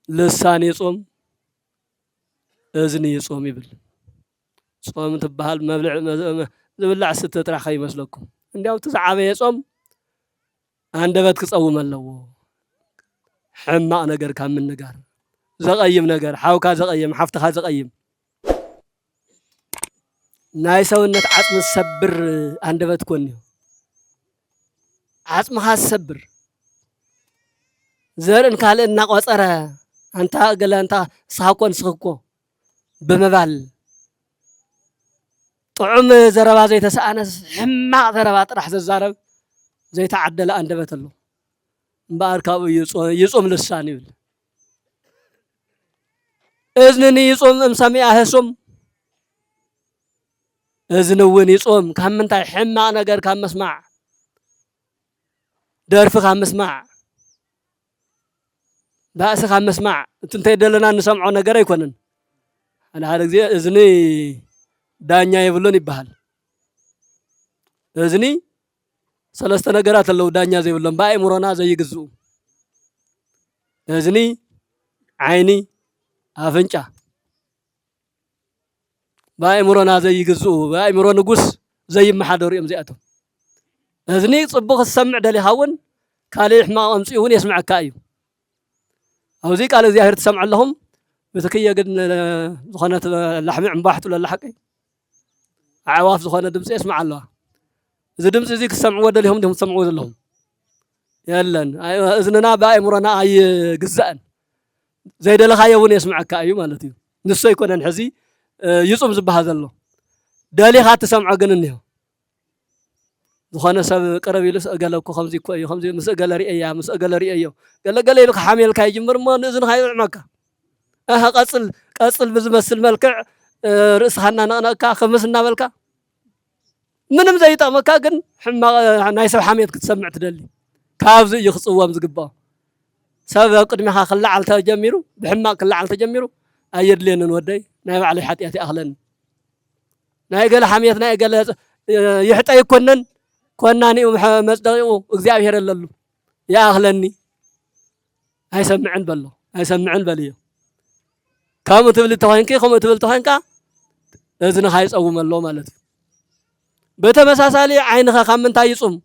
ልሳን ይጾም እዝኒ ይጾም ይብል ጾም ትበሃል መብልዕ ዝብላዕ ስተ ጥራሕ ከይመስለኩም እንዲያው ትዝዓበየ ጾም አንደበት ክጸውም ኣለዎ ሕማቕ ነገር ካብ ምንጋር ዘቐይም ነገር ሓውካ ዘቐይም ሓፍትኻ ዘቐይም ናይ ሰውነት ዓጽሚ ሰብር አንደበት ኮን እዩ ዓጽምኻ ሰብር ዘርን ካልእ እናቆፀረ አንታ ገለ አንታ ሳኮን ስኽኮ ብምባል ጥዑም ዘረባ ዘይተሰኣነስ ሕማቕ ዘረባ ጥራሕ ዘዛረብ ዘይተዓደለ አንደበት ኣሎ እምበኣር ካብኡ ይጾም ልሳን ይብል እዝኒ ይጾም እምሰሚዓ ህሱም እዝኒ እውን ይጾም ካብ ምንታይ ሕማቕ ነገር ካብ መስማዕ ደርፊ ካብ ምስማዕ ባእሲ ካብ ምስማዕ እቲ እንተይደለና ንሰምዖ ነገር ኣይኮነን ሓደ ግዜ እዝኒ ዳኛ የብሎን ይበሃል እዝኒ ሰለስተ ነገራት ኣለዉ ዳኛ ዘይብሎም ብኣእምሮና ዘይግዝኡ እዝኒ ዓይኒ ኣፍንጫ ብኣእምሮና ዘይግዝኡ ብኣእምሮ ንጉስ ዘይመሓደሩ እዮም እዚኣቶም እዝኒ ጽቡቕ ክሰምዕ ደሊኻ እውን ካልእ ሕማቕ ኣምፂኡ እውን የስምዐካ እዩ ኣብዚ ቃል እግዚኣብሔር ትሰምዑ ኣለኹም ብትክየ ግን ዝኾነት ላሕሚ ዕምባሕ ትብለላ ሓቀይ ኣዕዋፍ ዝኾነ ድምፂ የስማዕ ኣለዋ እዚ ድምፂ እዚ ክሰምዕዎ ደሊኹም ዲኹም ትሰምዕዎ ዘለኹም የለን እዝንና ብኣእምሮና ኣይግዛእን ዘይደለኻዮ እውን የስምዐካ እዩ ማለት እዩ ንሱ ኣይኮነን ሕዚ ይጹም ዝበሃል ዘሎ ደሊኻ ትሰምዖ ግን እኒሆ ዝኾነ ሰብ ቅረብ ኢሉ ስእገለ እኮ ከምዚ እኮ እዩ ከምዚ ምስ እገለ ሪአያ ምስ እገለ ሪአዮ ገለገለ ኢሉ ሓሜልካ ይጅምር እሞ ንእዝንኻ ይጥዕመካ ቀጽል ብዝመስል መልክዕ ርእስኻ እናነቕነቕካ ክምስ እናበልካ ምንም ዘይጠቕመካ ግን ሕማቕ ናይ ሰብ ሓሜት ክትሰምዕ ትደሊ ካብዚ እዩ ክጽወም ዝግባኦ ሰብ ኣብ ቅድሚኻ ክላዓል ተጀሚሩ ብሕማቕ ክላዓል ተጀሚሩ ኣየድልየንን ወደይ ናይ ባዕለይ ሓጢአት ይኣኽለኒ ናይ ገለ ሓሜት ናይ ገለ ይሕጠ ይኮነን ኮናኒኡ መጽደቂኡ እግዚኣብሔር ኣለሉ ይኣኽለኒ ኣይሰምዕን በሎ ኣይሰምዕን በልዮ ከምኡ ትብል ተኾይንኪ ከምኡ ትብል ተኾይንካ እዝንኻ ይጸውም ኣሎ ማለት እዩ በተመሳሳሊ ዓይንኻ ካብ ምንታይ ይጹም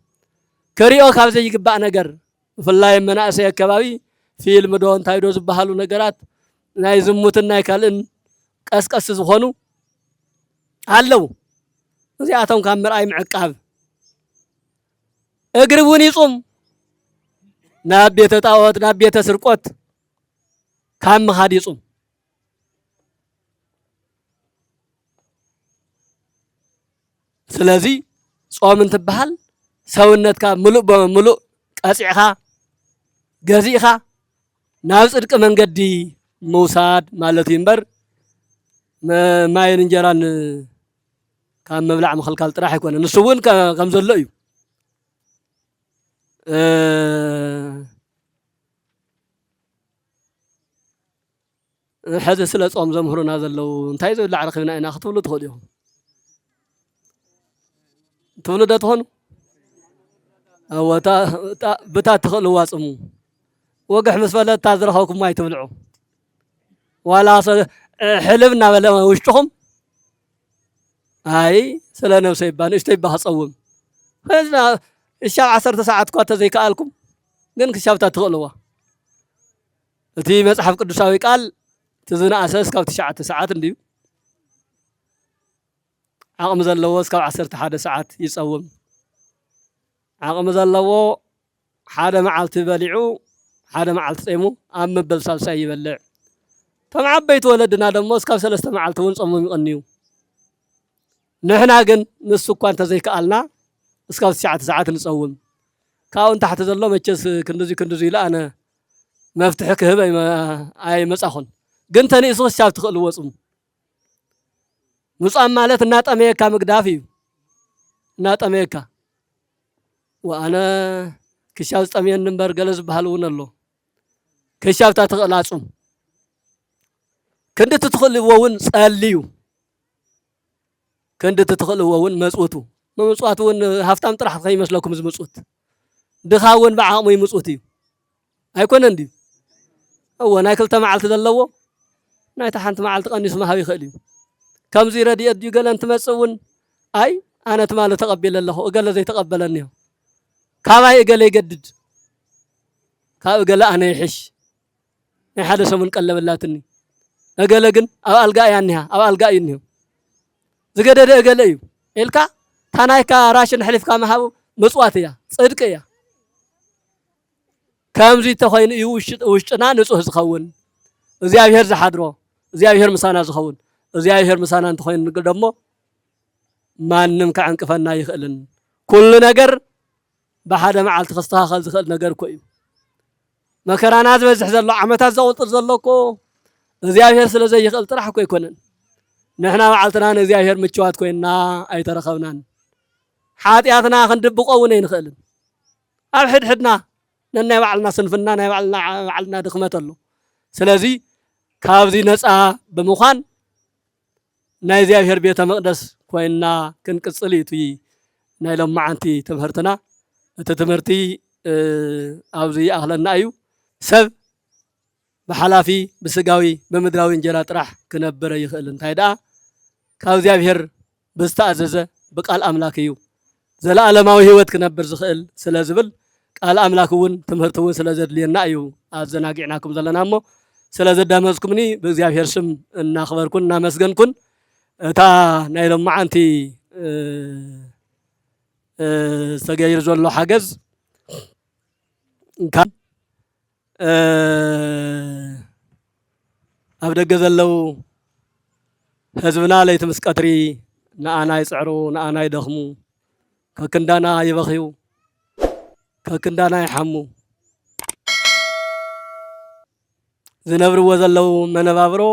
ክሪኦ ካብ ዘይግባእ ነገር ብፍላይ መናእሰይ ኣከባቢ ፊልም ዶ እንታይ ዶ ዝበሃሉ ነገራት ናይ ዝሙትን ናይ ካልእን ቀስቀስ ዝኾኑ ኣለዉ እዚኣቶም ካብ ምርኣይ ምዕቃብ እግሪ እውን ይጹም ናብ ቤተ ጣዖት ናብ ቤተ ስርቆት ካብ ምኻድ ይጹም ስለዚ ጾም እንትበሃል ሰውነትካ ሙሉእ በሙሉእ ቀፂዕኻ ገዚእኻ ናብ ጽድቂ መንገዲ ምውሳድ ማለት እዩ እምበር ማይን እንጀራን ካብ መብላዕ ምኽልካል ጥራሕ ኣይኮነን ንሱ እውን ከም ዘሎ እዩ ሕዚ ስለ ጾም ዘምህሩና ዘለው እንታይ ዝብላዕ ረኺብና ኢና ክትብሉ ትኽእሉ ኢኹም ትብሉ ዶ ትኾኑ ብታ ትኽእልዋ ጽሙ ወግሕ ምስ በለታ ዝረኸብኩም ማይ ትብልዑ ዋላ ሕልብ እናበለ ውሽጥኹም ኣይ ስለ ነብሰ ይባ ንእሽቶ ይባ ክጸውም እሻብ 10 ሰዓት እኳ ተዘይከኣልኩም ግን ክሻብታ ትኽእልዋ እቲ መጽሓፍ ቅዱሳዊ ቃል ትዝነኣሰ እስካብ 9 ሰዓት እንድዩ ዓቕሚ ዘለዎ እስካብ 11 ሰዓት ይጸውም ዓቕሚ ዘለዎ ሓደ መዓልቲ በሊዑ ሓደ መዓልቲ ጸይሙ ኣብ መበል ሳልሳይ ይበልዕ እቶም ዓበይቲ ወለድና ደሞ እስካብ 3 መዓልቲ እውን ጸሞም ይቕንዩ ንሕና ግን ንሱ እኳ እንተዘይከኣልና እስካብ 9 ሰዓት ንጸውም ካብኡን ታሕቲ ዘሎ መቸስ ክንድዙ ኢለ ኣነ መፍትሒ ክህብ ኣይመጻኹን ግን ተኒእሱ ክሻብ ትኽእልዎ ጽሙ ምጻም ማለት እናጠመየካ ምግዳፍ እዩ እናጠመየካ ወኣነ ክሻብ ዝጠመየኒ እምበር ገለ ዝበሃል እውን ኣሎ ክሻብታ ትኽእል ኣጹም ክንዲ ትኽእልዎ እውን ጸልዩ ክንዲ ትኽእልዎ እውን መጽውቱ ምጽዋት እውን ሃፍታም ጥራሕ ከይመስለኩም ዝምጽውት ድኻ እውን ብዓቕሙ ይምጽውት እዩ ኣይኮነን ድዩ እወ ናይ ክልተ መዓልቲ ዘለዎ ናይታ ሓንቲ መዓልቲ ቀኒሱ መሃብ ይኽእል እዩ ከምዚ ረድኤት ድዩ ገለ እንትመጽእ እውን ኣይ ኣነ ትማሊ ተቐቢለ ኣለኹ እገለ ዘይተቐበለኒ እዩ ካባይ እገለ ይገድድ ካብ እገለ ኣነ ይሕሽ ናይ ሓደ ሰሙን ቀለበላትኒ እገለ ግን ኣብ ኣልጋ እያ እኒሃ ኣብ ኣልጋ እዩ እኒሁ ዝገደደ እገለ እዩ ኢልካ ታናይካ ራሽን ሕሊፍካ መሃቡ ምጽዋት እያ ጽድቂ እያ ከምዚ ተኾይኑ እዩ ውሽጥና ንጹህ ዝኸውን እግዚአብሔር ዝሓድሮ እግዚአብሔር ምሳና ዝኸውን እግዚአብሔር ምሳና እንተኾይኑ ደሞ ማንም ከዕንቅፈና ይኽእልን ኩሉ ነገር ብሓደ መዓልቲ ክስተኻኸል ዝኽእል ነገር እኮ እዩ መከራና ዝበዝሕ ዘሎ ዓመታት ዘቁጥር ዘሎ እኮ እግዚአብሔር ስለ ዘይኽእል ጥራሕ እኮ ይኮነን ንሕና መዓልትና ንእግዚአብሔር ምችዋት ኮይንና ኣይተረኸብናን ሓጢኣትና ክንድብቆ እውን ኣይንኽእልን ኣብ ሕድሕድና ነናይ ባዕልና ስንፍና ናይ ባዕልና ድኽመት ኣሎ ስለዚ ካብዚ ነፃ ብምዃን ናይ እግዚአብሔር ቤተ መቅደስ ኮይንና ክንቅጽል እዩ ናይ ሎማዓንቲ ትምህርትና እቲ ትምህርቲ ኣብዚ ኣኽለና እዩ ሰብ ብሓላፊ ብስጋዊ ብምድራዊ እንጀራ ጥራሕ ክነብር ይኽእል እንታይ ደኣ ካብ እግዚአብሔር ብዝተኣዘዘ ብቃል ኣምላክ እዩ ዘለዓለማዊ ህይወት ክነብር ዝኽእል ስለ ዝብል ቃል ኣምላክ እውን ትምህርቲ እውን ስለ ዘድልየና እዩ ኣዘናጊዕናኩም ዘለና እሞ ስለ ዘዳመፅኩምኒ ብእግዚአብሔር ስም እናኽበርኩን እናመስገንኩን እታ ናይ ሎማዓንቲ ዝተገይር ዘሎ ሓገዝ ኣብ ደገ ዘለው ህዝብና ለይቲ ምስ ቀትሪ ንኣና ይፅዕሩ ንኣና ይደኽሙ ከክንዳና ይበኽዩ ከክንዳና ይሓሙ ዝነብርዎ ዘለው መነባብሮ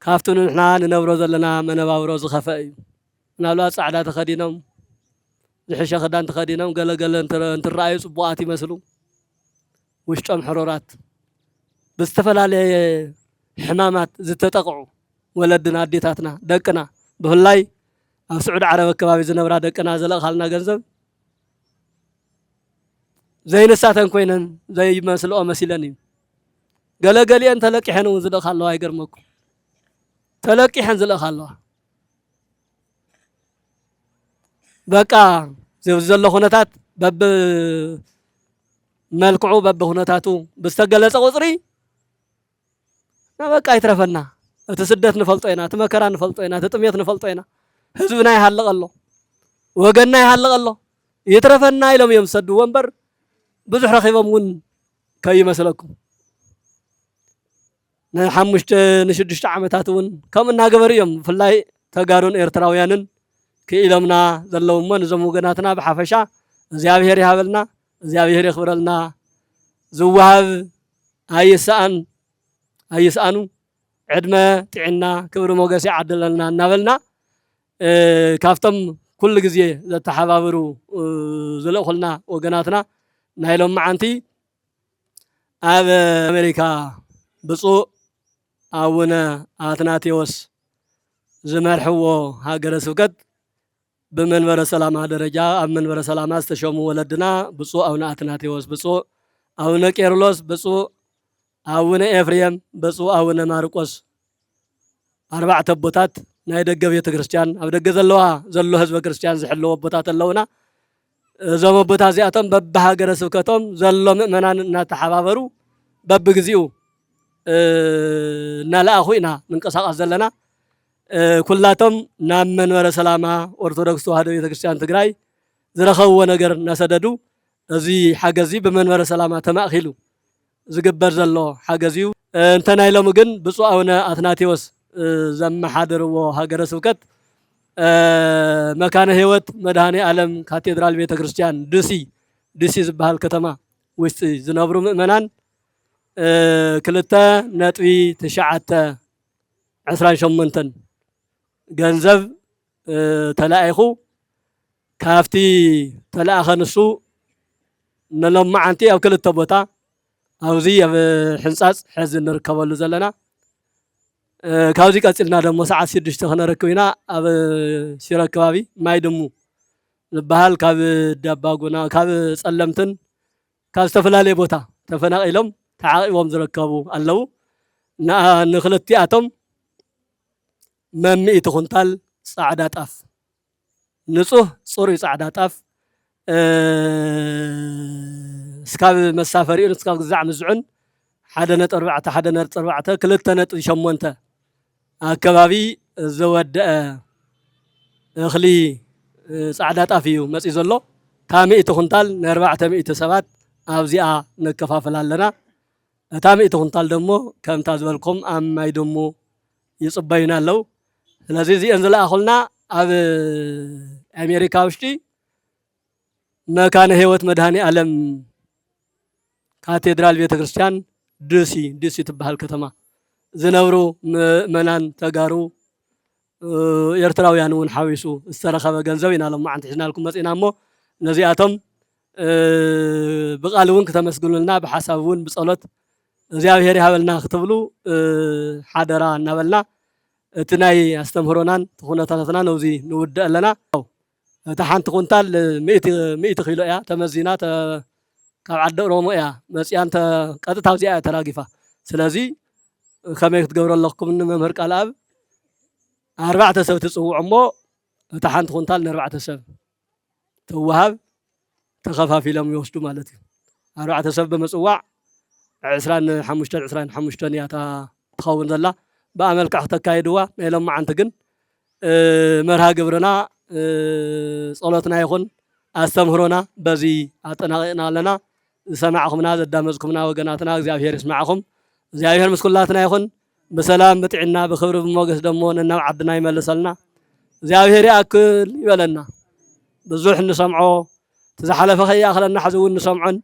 ካብቲ ንሕና ንነብሮ ዘለና መነባብሮ ዝኸፈ እዩ ምናልባት ጻዕዳ ተኸዲኖም ዝሕሸ ክዳን ተኸዲኖም ገለገለ እንትረኣዩ ጽቡቓት ይመስሉ ውሽጦም ሕሩራት ብዝተፈላለየ ሕማማት ዝተጠቕዑ ወለድና ኣዴታትና ደቅና ብፍላይ ኣብ ስዑድ ዓረብ ከባቢ ዝነብራ ደቅና ዘለቕኻልና ገንዘብ ዘይንሳተን ኮይነን ዘይመስልኦ መሲለን እዩ ገለገሊአን ተለቂሐን እውን ዝልእኻ ኣለዋ ኣይገርመኩም ተለቂሐን ዝልእኻ ኣለዋ በቃ ዘሎ ኩነታት በብ መልክዑ በብ ኩነታቱ ብዝተገለጸ ቁፅሪ በቃ ይትረፈና እቲ ስደት ንፈልጦ ኢና እቲ መከራ ንፈልጦ ኢና እቲ ጥሜት ንፈልጦ ኢና ህዝብና ይሃልቕ ኣሎ ወገንና ይሃልቕ ኣሎ ይትረፈና ኢሎም እዮም ዝሰድዎ እምበር ብዙሕ ረኺቦም እውን ከይመስለኩም ንሓሙሽተ ንሽዱሽተ ዓመታት እውን ከምኡ እናገበሩ እዮም ብፍላይ ተጋሩን ኤርትራውያንን ክኢሎምና ዘለው እሞ ነዞም ወገናትና ብሓፈሻ እግዚአብሔር ይሃበልና እግዚአብሔር ይኽብረልና ዝወሃብ ኣይስኣኑ ዕድመ ጥዕና ክብሪ ሞገስ ይዓድለልና እናበልና ካብቶም ኩሉ ግዜ ዘተሓባብሩ ዝልእኹልና ወገናትና ናይ ሎማዓንቲ ኣብ ኣሜሪካ ብፁእ ኣቡነ ኣትናቴዎስ ዝመርሕዎ ሃገረ ስብከት በመንበረ ሰላማ ደረጃ ኣብ መንበረ ሰላማ ዝተሾሙ ወለድና ብፁእ ኣቡነ ኣትናቴዎስ ብፁእ ኣቡነ ቄርሎስ ብፁእ ኣቡነ ኤፍሬም ብፁእ ኣቡነ ማርቆስ ኣርባዕተ ቦታት ናይ ደገ ቤተ ክርስቲያን ኣብ ደገ ዘሎ ህዝበ ክርስቲያን ዝሕልዎ ቦታት ኣለውና እዞም ቦታ እዚኣቶም በብሃገረ ስብከቶም ዘሎ ምእመናን እናተሓባበሩ በብግዚኡ እናለኣኹ ኢና ንንቀሳቐስ ዘለና ኩላቶም ናብ መንበረ ሰላማ ኦርቶዶክስ ተዋህዶ ቤተክርስቲያን ትግራይ ዝረኸብዎ ነገር እናሰደዱ እዚ ሓገዚ ብመንበረ ሰላማ ተማእኺሉ ዝግበር ዘሎ ሓገዝ እዩ እንተናይሎም ግን ብፁእ ኣቡነ ኣትናቴዎስ ዘመሓደርዎ ሃገረ ስብከት መካነ ህይወት መድኃኔ ዓለም ካቴድራል ቤተክርስቲያን ድሲ ዝበሃል ከተማ ውሽጢ ዝነብሩ ምእመናን 2.928 ገንዘብ ተላኢኹ ካብቲ ተላእኸ ንሱ ንሎማዓንቲ ኣብ ክልተ ቦታ ኣብዚ ኣብ ሕንፃፅ ሕዚ ንርከበሉ ዘለና ካብዚ ቀፂልና ደሞ ሰዓት 6 ክነረክብ ኢና ኣብ ሽረ ከባቢ ማይ ድሙ ዝበሃል ካብ ዳባጉና ካብ ጸለምትን ካብ ዝተፈላለየ ቦታ ተፈናቂሎም ተዓቂቦም ዝርከቡ ኣለው ንክልቲኣቶም መምኢቲ ኩንታል ጻዕዳ ጣፍ ንጹህ ጽሩይ ጻዕዳ ጣፍ እስካብ መሳፈሪኡን እስካብ ግዛዕ ምዝዑን 1.4 1.4 2.8 ኣከባቢ ዝወድአ እኽሊ ጻዕዳ ጣፍ እዩ መፅኡ ዘሎ እታ 100 ኩንታል ን400 ሰባት ኣብዚኣ ነከፋፍል ኣለና እታ 100 ኩንታል ደሞ ከምታ ዝበልኩም ኣብ ማይ ደሞ ይጽበዩና ኣለው ስለዚ እዚአን ዝለኣኹልና ኣብ ኣሜሪካ ውሽጢ መካነ ህይወት መድሃኒ ዓለም ካቴድራል ቤተክርስቲያን ዲሲ ትበሃል ከተማ ዝነብሩ ምእመናን ተጋሩ ኤርትራውያን እውን ሓዊሱ ዝተረኸበ ገንዘብ ኢና ሎም ማዓንቲ ሒዝናልኩም መፂና እሞ ነዚኣቶም ብቃል እውን ከተመስግኑልና ብሓሳብ እውን ብጸሎት እግዚአብሔር ይሃበልና ክትብሉ ሓደራ እናበልና እቲ ናይ ኣስተምህሮናን ተኹነታታትና ነውዚ ንውድእ ኣለና እታ ሓንቲ ኩንታል 100 ኪሎ እያ ተመዚና ካብ ዓዲ ኦሮሞ እያ መፅያን ቀጥታ ኣብዚኣ ተራጊፋ ስለዚ ከመይ ክትገብሩ ኣለኩም ንመምህር ቃል ኣብ 4 ሰብ ትፅውዑ እሞ እታ ሓንቲ ኩንታል ን4 ሰብ ትወሃብ ተኸፋፊሎም ይወስዱ ማለት እዩ 4 ሰብ ብምፅዋዕ 25 እያ ትኸውን ዘላ ብኣመልክዕ ክተካይድዋ ናይ ሎም መዓንቲ ግን መርሃ ግብርና ጸሎትና ይኹን ኣስተምህሮና በዚ ኣጠናቂቕና ኣለና ዝሰማዕኹምና ዘዳመፅኩምና ወገናትና እግዚአብሔር ይስማዓኹም እግዚአብሔር ምስኩላትና ይኹን በሰላም በጥዕና በክብር በሞገስ ደሞ ነናብ ዓድና ይመልሰልና እግዚአብሔር ያክል ይበለና ብዙሕ እንሰምዖ ተዛሓለፈ ከያኽለና ሓዝውን እንሰምዖን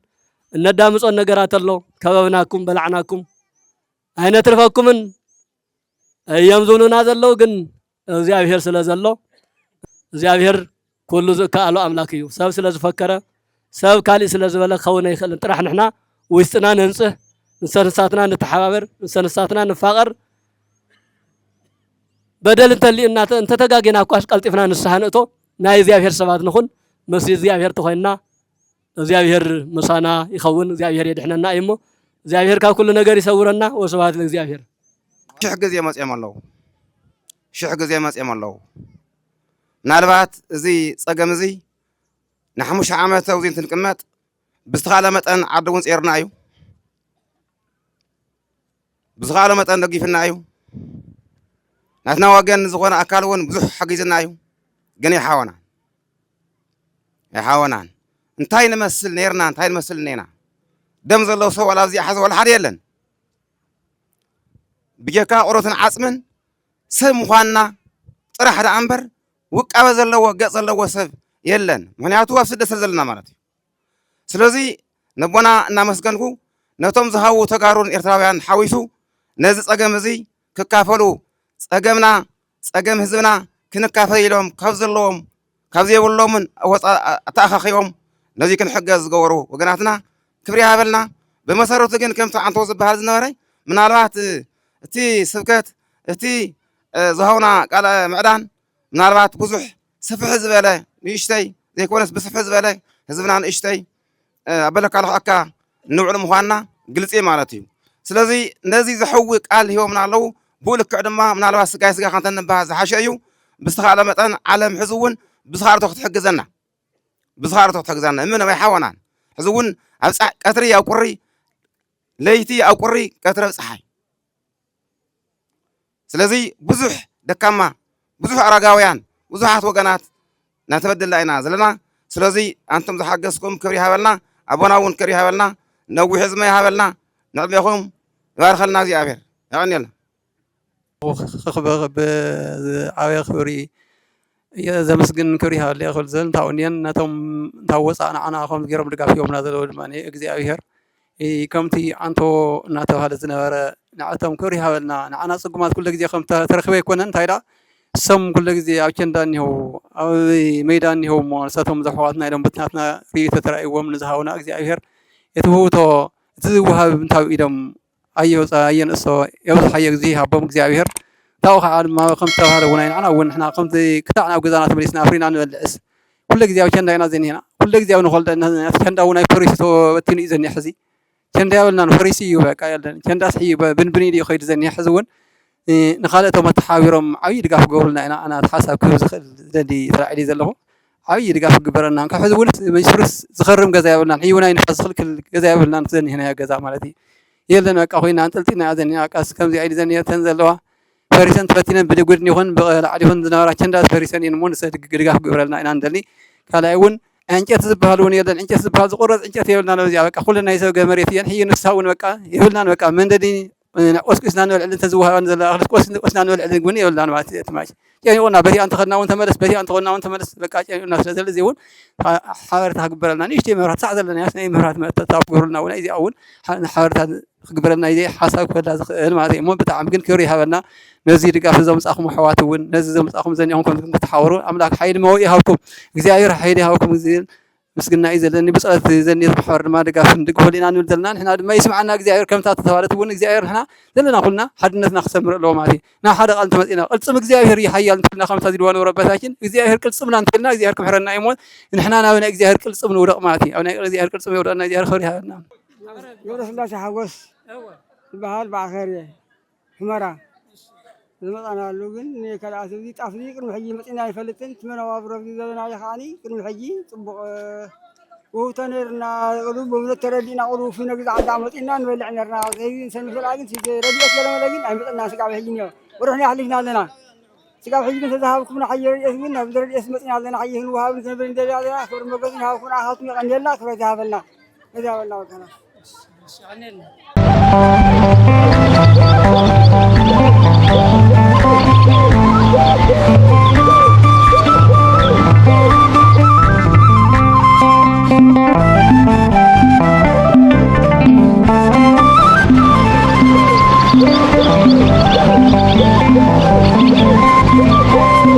እነዳምፆን ነገራት ኣሎ ከበብናኩም በላዕናኩም ኣይነትርፈኩምን እዮም ዝብሉና ዘለው ግን እግዚአብሔር ስለ ዘሎ እግዚአብሔር ኩሉ ዝከኣሎ ኣምላክ እዩ ሰብ ስለ ዝፈከረ ሰብ ካሊእ ስለ ዝበለ ክኸውን ኣይኽእልን ጥራሕ ንሕና ውሽጥና ነንፅህ ንሰንሳትና ንተሓባበር ንሰንሳትና ንፋቐር በደል እንተሊእና እንተተጋጊና እኳ ቀልጢፍና ንስሓ ንእቶ ናይ እግዚአብሔር ሰባት ንኹን ምስ እግዚአብሔር ተኾይንና እግዚአብሔር ምሳና ይኸውን እግዚአብሔር የድሕነና እዩ እሞ እግዚአብሔር ካብ ኩሉ ነገር ይሰውረና ወስብሐት ለእግዚአብሔር ሽሕ ጊዜ መፅኦም ኣለዉ ምናልባት እዚ ፀገም እዚ ን5 ዓመት ኣብዚ እንትንቅመጥ ብዝተኻለ መጠን ዓዲ እውን ፀርና እዩ ብዝኻለ መጠን ደጊፍና እዩ ናትና ወገን ዝኾነ ኣካል እውን ብዙሕ ሓጊዝና እዩ ግን ይሓወናን እንታይ ንመስል ነርና እንታይ ንመስል ነና ደም ዘለዎ ሰብ ዋላ ኣብዚ ሓዘ ዋላ ሓደ የለን ብጀካ ቁረትን ዓፅምን ሰብ ምዃንና ጥራሕ ዳ እምበር ውቃበ ዘለዎ ገጽ ዘለዎ ሰብ የለን ምክንያቱ ኣብ ስደት ዘለና ማለት እዩ ስለዚ ነቦና እናመስገንኩ ነቶም ዝሃቡ ተጋሩን ኤርትራውያን ሓዊሱ ነዚ ፀገም እዚ ክካፈሉ ፀገምና ፀገም ህዝብና ክንካፈል ኢሎም ካብ ዘለዎም ካብ ዘይብሎምን ተኣኻኺቦም ነዚ ክንሕገዝ ዝገበሩ ወገናትና ክብሪ ሃበልና ብመሰረቱ ግን ከምቲ ዓንቶ ዝበሃል ዝነበረ ምናልባት እቲ ስብከት እቲ ዝሃውና ቃል ምዕዳን ምናልባት ብዙሕ ስፍሕ ዝበለ ንእሽተይ ዘይኮነስ ብስፍሕ ዝበለ ህዝብና ንእሽተይ ኣበለካልካ ንውዕል ምዃንና ግልፂ ማለት እዩ ስለዚ ነዚ ዝሕዊ ቃል ሂቦምና ኣለዉ ብኡ ልክዕ ድማ ምናልባት ስጋይ ስጋ ካንተ ንባሃል ዝሓሸ እዩ ብዝተኻለ መጠን ዓለም ሕዚ እውን ብዝኻርቶ ክትሕግዘና እምን ኣይሓወናን ሕዚ እውን ኣብ ቀትሪ ኣብ ቁሪ ለይቲ ኣብ ቁሪ ቀትሪ ኣብ ፀሓይ ስለዚ ብዙሕ ደካማ ብዙሕ ኣረጋውያን ብዙሓት ወገናት ናተበድልና ኢና ዘለና ስለዚ ኣንቶም ዝሓገዝኩም ክብሪ ሃበልና ኣቦና እውን ክብሪ ሃበልና ነዊሕ ዕድመ ይሃበልና ንዕድሜኹም ይባርኸልና እግዚአብሔር ይቀኒልና ዓብይ ክብሪ ዘመስግን ክብሪ ሃበለ ይኽእል ዘል እንታውንየን ነቶም እንታወፃእ ንዓና ከም ገይሮም ድጋፍ ሂቦምና ዘለዉ ድማ እግዚአብሔር ከምቲ ዓንቶ እናተባሃለ ዝነበረ ንዓቶም ክብሪ ሃበልና ንዓና ፅጉማት ኩሉ ግዜ ከም ተረክበ ኣይኮነን እንታይ ዳ ሰም ኩሉ ግዜ ኣብ ቸንዳ እኒሄው ኣብ ሜዳ እኒሄው እሞ ንሳቶም ዘሕዋትና ኢሎም ብትናትና ርኢቶ ተራእይዎም ንዝሃቡና እግዚአብሔር እቲ ውህብቶ እቲ ዝወሃብ እንታይ ኢሎም ኣየንእሶ የብዝሓየ ግዜ ሃቦም እግዚአብሔር توخ عاد ما خم توهر ونين أنا ونحنا خم كتاعنا وجزانا تمريسنا أفرينا نولعس كل جزاء وكان داينا زين هنا كل جزاء ونخلد إن كان داونا يفريس تو تني زين يحزي كان داولنا نفريسي يبقى يلا كان داس حي بنبني لي خير زين يحزون نخالته متحاورهم عيد قاف قولنا أنا أتحاسب كل زدي تراعي زلهم عيد قاف قبرنا كحزون مشرس زخرم جزاء ولا حيونا ينحصل كل جزاء ولا نزين هنا جزاء مالتي يلا نك أخوينا أنت قلتنا زين يا كاس كم زي عيد زين تنزلوا فريسان تبتين بدقودني هون عليهم دنارا كنداس فريسان ينمون سدقاف قبرنا إن عندني كلا يون أنت تزبهالون يلا أنت تزبهال زقرة أنت تيولنا نوزي بقى كلنا يسوي جمريتيان هي نفسها بقى يقولنا بقى من ددي أسكسنا نول على تزوها نزل أخلص أسكسنا نول على الجوني يقولنا ما تماشي يعني قلنا بدي أنت خدنا وأنت مدرس بدي أنت قلنا وأنت مدرس بقى يعني الناس نزل زيون حاولت أقبلنا نيجي مرات ساعد لنا يعني مرات ما تتقبلنا ولا إذا أول حاولت أقبلنا إذا حاسب كذا ما أدري مو بتاع ممكن كوري هذا نزيد قاف زمس أخو محواتون نزيد زمس أخو زين يومكم تحاورون أملاك حيد موي هاكم جزائر حيد هاكم زين مسكنا إذا لأني بس زين يتبحر ما دقاف ندق لنا نودلنا إحنا ما يسمعنا جزائر كم تتوالد ون جزائر إحنا لنا قلنا حدنا نخسر لو ما دي نحد أنت مثلنا قلت سمك جزائر يحيى أنتنا خمسة ديوان وربتاكين جزائر كل سمنا أنتنا جزائر كم حرنا يمون إحنا ناوي جزائر كل سمنا ورق ماتي أو جزائر كل سمنا ورقنا جزائر خوري هذا يورس الله شحوس بحال بعخير حمرة أنا لوجن نيك على أساس تفريق كل حجي متنا يفلتن ثمانية وابرة في ذلنا على خاني كل حجي طبق وتنرنا قلوب بمتردين قلوب فينا كذا عند عمود إننا نولعنا زي إنسان مثل عجين سيد ربيع كلام لكن عم الناس قاعد حجينا ورحنا حلينا لنا سقاف حجي كنت ذهب كنا حجي اسمنا بدر الاسم لنا حجي هو هذا كنا بندل على آخر مقصنا هاو كنا حاطين عندنا آخر ذهبنا وكنا Thank you.